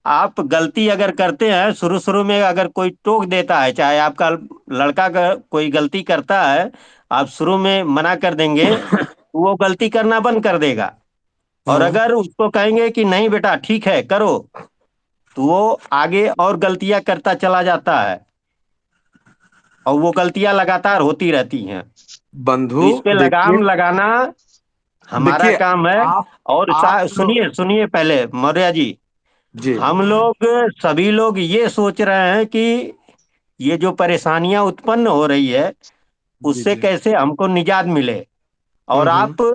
आप गलती अगर करते हैं, शुरू शुरू में अगर कोई टोक देता है, चाहे आपका लड़का का कोई गलती करता है, आप शुरू में मना कर देंगे तो वो गलती करना बंद कर देगा। और हम्म अगर उसको कहेंगे कि नहीं बेटा ठीक है करो, तो वो आगे और गलतियां करता चला जाता है, और वो गलतियां लगातार होती रहती हैं। तो बंधु, इस पे देखिए, लगाम लगाना हमारा देखिए, काम है। और आप लोग, सुनिए सुनिए पहले मौर्य जी, जी, हम लोग सभी लोग ये सोच रहे हैं कि ये जो परेशानियां उत्पन्न हो रही है जी, उससे जी, कैसे हमको निजात मिले। और हम्म। आप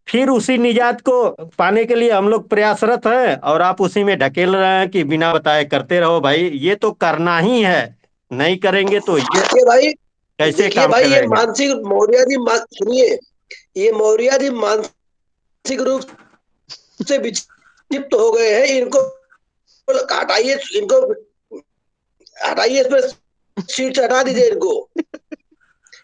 फिर उसी निजात को पाने के लिए हम लोग प्रयासरत हैं, और आप उसी में ढकेल रहे हैं कि बिना बताए करते रहो। भाई ये तो करना ही है, नहीं करेंगे तो ये देखिए भाई, कैसे काम ये करेगा। मानसिक मौर्य जी सुनिए, ये मौर्य जी मानसिक रूप से विक्षिप्त हो गए हैं। इनको हटाइए, इनको हटाइए, इसमें सीट से हटा दीजिए इनको।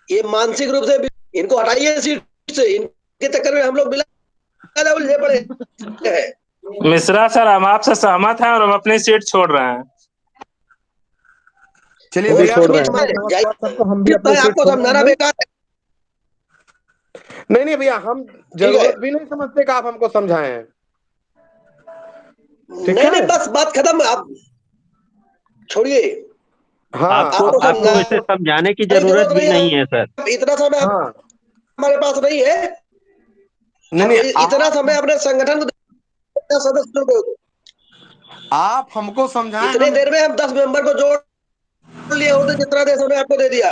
ये मानसिक रूप से इनको हटाइए सीट से, इनके चक्कर में हम लोग मिला उलझे पड़े हैं। मिश्रा सर, हम आपसे सहमत हैं और हम अपनी सीट छोड़ रहे हैं। चलिए वो भैया, सीट बहुत भी बहुत नमस्कार सबको, हम भी अपनी है, सीट आपको छोड़ रहे समझाना हैं। बेकार है। नहीं नहीं भैया, हम ठीक है, जरूरत भी नहीं समझते कि आप हमको समझाएं। ठीक नहीं है, बस बात खत्म, आप छोड़िए। हाँ, आपको आपको अपना आपको दोस्त इसे को, समझाने की समझाने की जरूरत जरूरत भी नहीं नहीं है सर। है। इतना समय हाँ, हमारे पास नहीं है। नहीं हम नहीं, इतना समय अपने संगठन को सदस्यों को, आप हमको समझाएं, इतने हम, देर में हम 10 मेंबर को जोड़ लिए होते, जितना देर समय आपको दे दिया।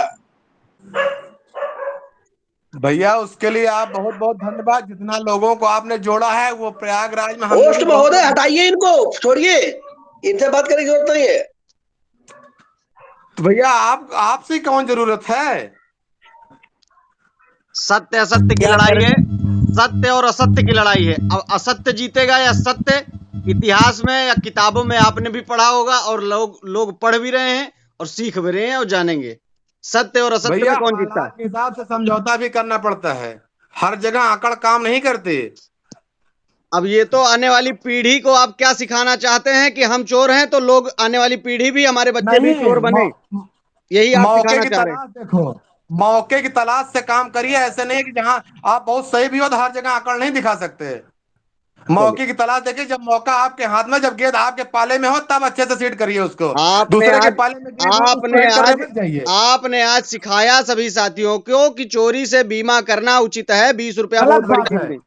भैया उसके लिए आप बहुत बहुत धन्यवाद। जितना लोगों को आपने जोड़ा है, वो प्रयागराज में हमने होस्ट भी बहुत महोदय लोग, हटाइए इनको, छोड़िए, इनसे बात करने की जरूरत नहीं है। तो भैया आप आपसे कौन जरूरत है। सत्य असत्य की क्या लड़ाई कर है, सत्य और असत्य की लड़ाई है। अब असत्य जीतेगा या सत्य, इतिहास में या किताबों में आपने भी पढ़ा होगा, और लोग लोग पढ़ भी रहे हैं और सीख भी रहे हैं और जानेंगे सत्य और असत्य भैया में कौन जीतता है। हालात के हिसाब से समझौता भी करना पड़ता है, हर जगह आंकड़ काम नहीं करते। अब ये तो आने वाली पीढ़ी को आप क्या सिखाना चाहते हैं कि हम चोर हैं, तो लोग, आने वाली पीढ़ी भी, हमारे बच्चे भी नहीं, चोर बने, यही आप मौके सिखाना की चाह रहे हैं। तलाश देखो, मौके की तलाश से काम करिए। ऐसे नहीं कि जहां आप बहुत सही भी हो तो हर जगह आंकड़ नहीं दिखा सकते। चलिए, मौके की तलाश देखिए, जब मौका आपके हाथ में, जब गेंद आपके पाले में हो, तब अच्छे से सीट करिए उसको। आपने दूसरे के आज पाले में गेंद हो तो उसको आपने हिट करने आज मत जाइए। आपने आज सिखाया सभी साथियों को कि चोरी से बीमा करना उचित है, 20 रुपया बहुत गलत बड़ी बात चीज है, नहीं।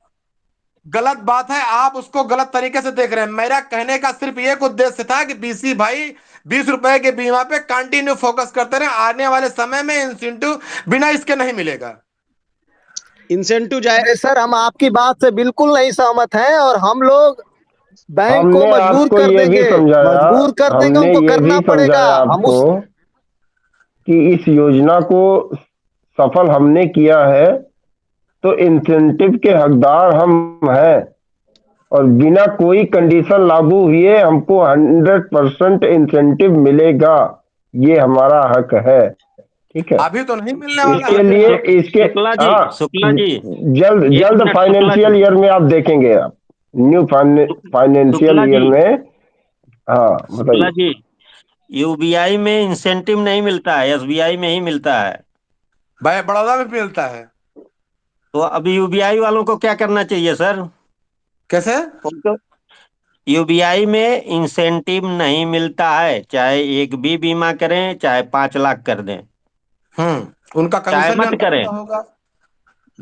गलत बात है, आप उसको गलत तरीके से देख रहे हैं। मेरा कहने का सिर्फ एक उद्देश्य था कि बीसी भाई 20 रुपए के बीमा पे कंटिन्यू फोकस करते रहे, आने वाले समय में इंसेंटिव बिना इसके नहीं मिलेगा। इंसेंटिव जाए। अरे सर, हम आपकी बात से बिल्कुल नहीं सहमत हैं, और हम लोग बैंक को हमने मजबूर आपको कर ये भी देंगे, समझाया, मजबूर कर देंगे, हमने उनको ये भी करना पड़ेगा। समझाया हम आपको उस कि इस योजना को सफल हमने किया है, तो इंसेंटिव के हकदार हम हैं, और बिना कोई कंडीशन लागू हुए हमको 100% इंसेंटिव मिलेगा। ये हमारा हक है, ठीक है। अभी तो नहीं मिलने वाला इसके है। लिए इसके शुक्ला जी, हाँ, शुक्ला जी, जल्द एक जल्द मिनट शुक्ला फाइनेंशियल जी, ईयर में आप देखेंगे, आप न्यू फाइनेंशियल शुक्ला ईयर जी, में। हाँ, शुक्ला बताइए। जी, यूबीआई में इंसेंटिव नहीं मिलता है, एसबीआई में ही मिलता है। भाई बड़ौदा में मिलता है। तो अभी यूबीआई वालों को क्या करना चाहिए सर? कैसे? उनको यूबीआई में इंसेंटिव नहीं मिलता है, चाहे एक भी बीमा करें, चाहे 5 लाख कर दें, उनका चाहे कमीशन मत जनता करें। होगा।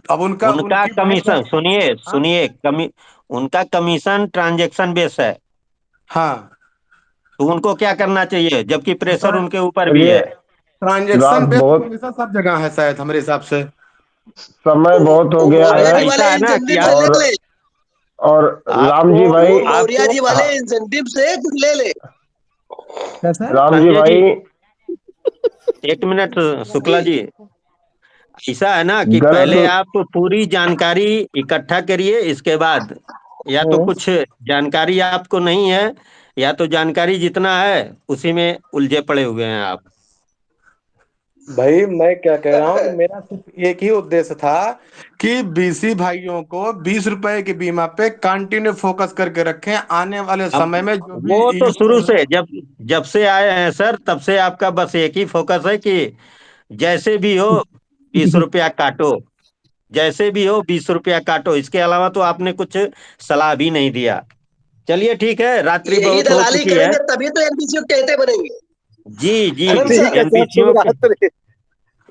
अब उनका उनका उनकी वही कमीशन सुनिए हाँ। सुनिए, उनका कमीशन ट्रांजैक्शन बेस है। हाँ, तो उनको क्या करना चाहिए, जबकि तो प्रेशर उनके ऊपर भी चलिए, है? ट्रांजेक्शन रात बेस्ड बहुत, कमीशन सब जगह है शायद हमारे हिसाब से। समय बहुत हो वो गया मौर्य है। जी वाले ऐसा है ना कि इंसेंटिव से ले और ले। और राम आपको जी वो भाई, मौर्य आपको जी वाले हाँ, इंसेंटिव से कुछ ले ले। कैसे? राम जी संजय जी, भाई, 1 मिनट, शुक्ला जी। जी, ऐसा है ना कि गलत। पहले आप पूरी जानकारी इकट्ठा करिए, इसके बाद या तो हम्म, कुछ जानकारी आपको नहीं है, या तो जानकारी जितना है उसी में उलझे पड़े हुए हैं आप। भाई मैं क्या कह रहा हूँ कि मेरा सिर्फ एक ही उद्देश्य था कि बीसी भाइयों को 20 रुपए के बीमा पे कंटिन्यू फोकस करके रखें, आने वाले अब समय में जो भी वो तो शुरू यूज। से, जब जब से आए हैं सर, तब से आपका बस एक ही फोकस है कि जैसे भी हो 20 रुपया काटो, जैसे भी हो 20 रुपया काटो, इसके अलावा तो आपने कुछ सलाह भी नहीं दिया। चलिए ठीक है, रात्रि यही बहुत हो दलाली चुकी है। करेंगे तभी तो एनपीसीओ कहते बनेंगे। जी आनंद जी, सर। ठीक है सर, शुभ रात्रि।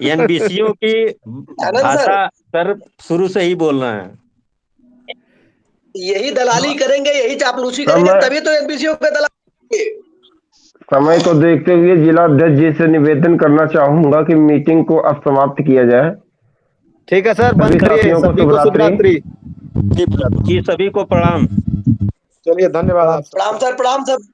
एनबीसीओ की आनंद सर, भाषा सर शुरू से ही बोल रहे हैं। यही दलाली करेंगे, यही चापलूसी करेंगे, समय तभी तो एनपीसीओ पे दलाली करेंगे। समय को देखते हुए जिला अध्यक्ष जी से निवेदन करना चाहूंगा कि मीटिंग को अब समाप्त किया जाए। ठीक है सर, बंद सभी करिए। साथियों को सभी शुभ को शुभ रात्रि। रात्रि। जी, शुभ रात्रि। जी, सभी को प्रणाम। चलिए, धन्यवाद प्रणाम आप सर। सबका। प्रणाम सर, प्रणाम सर।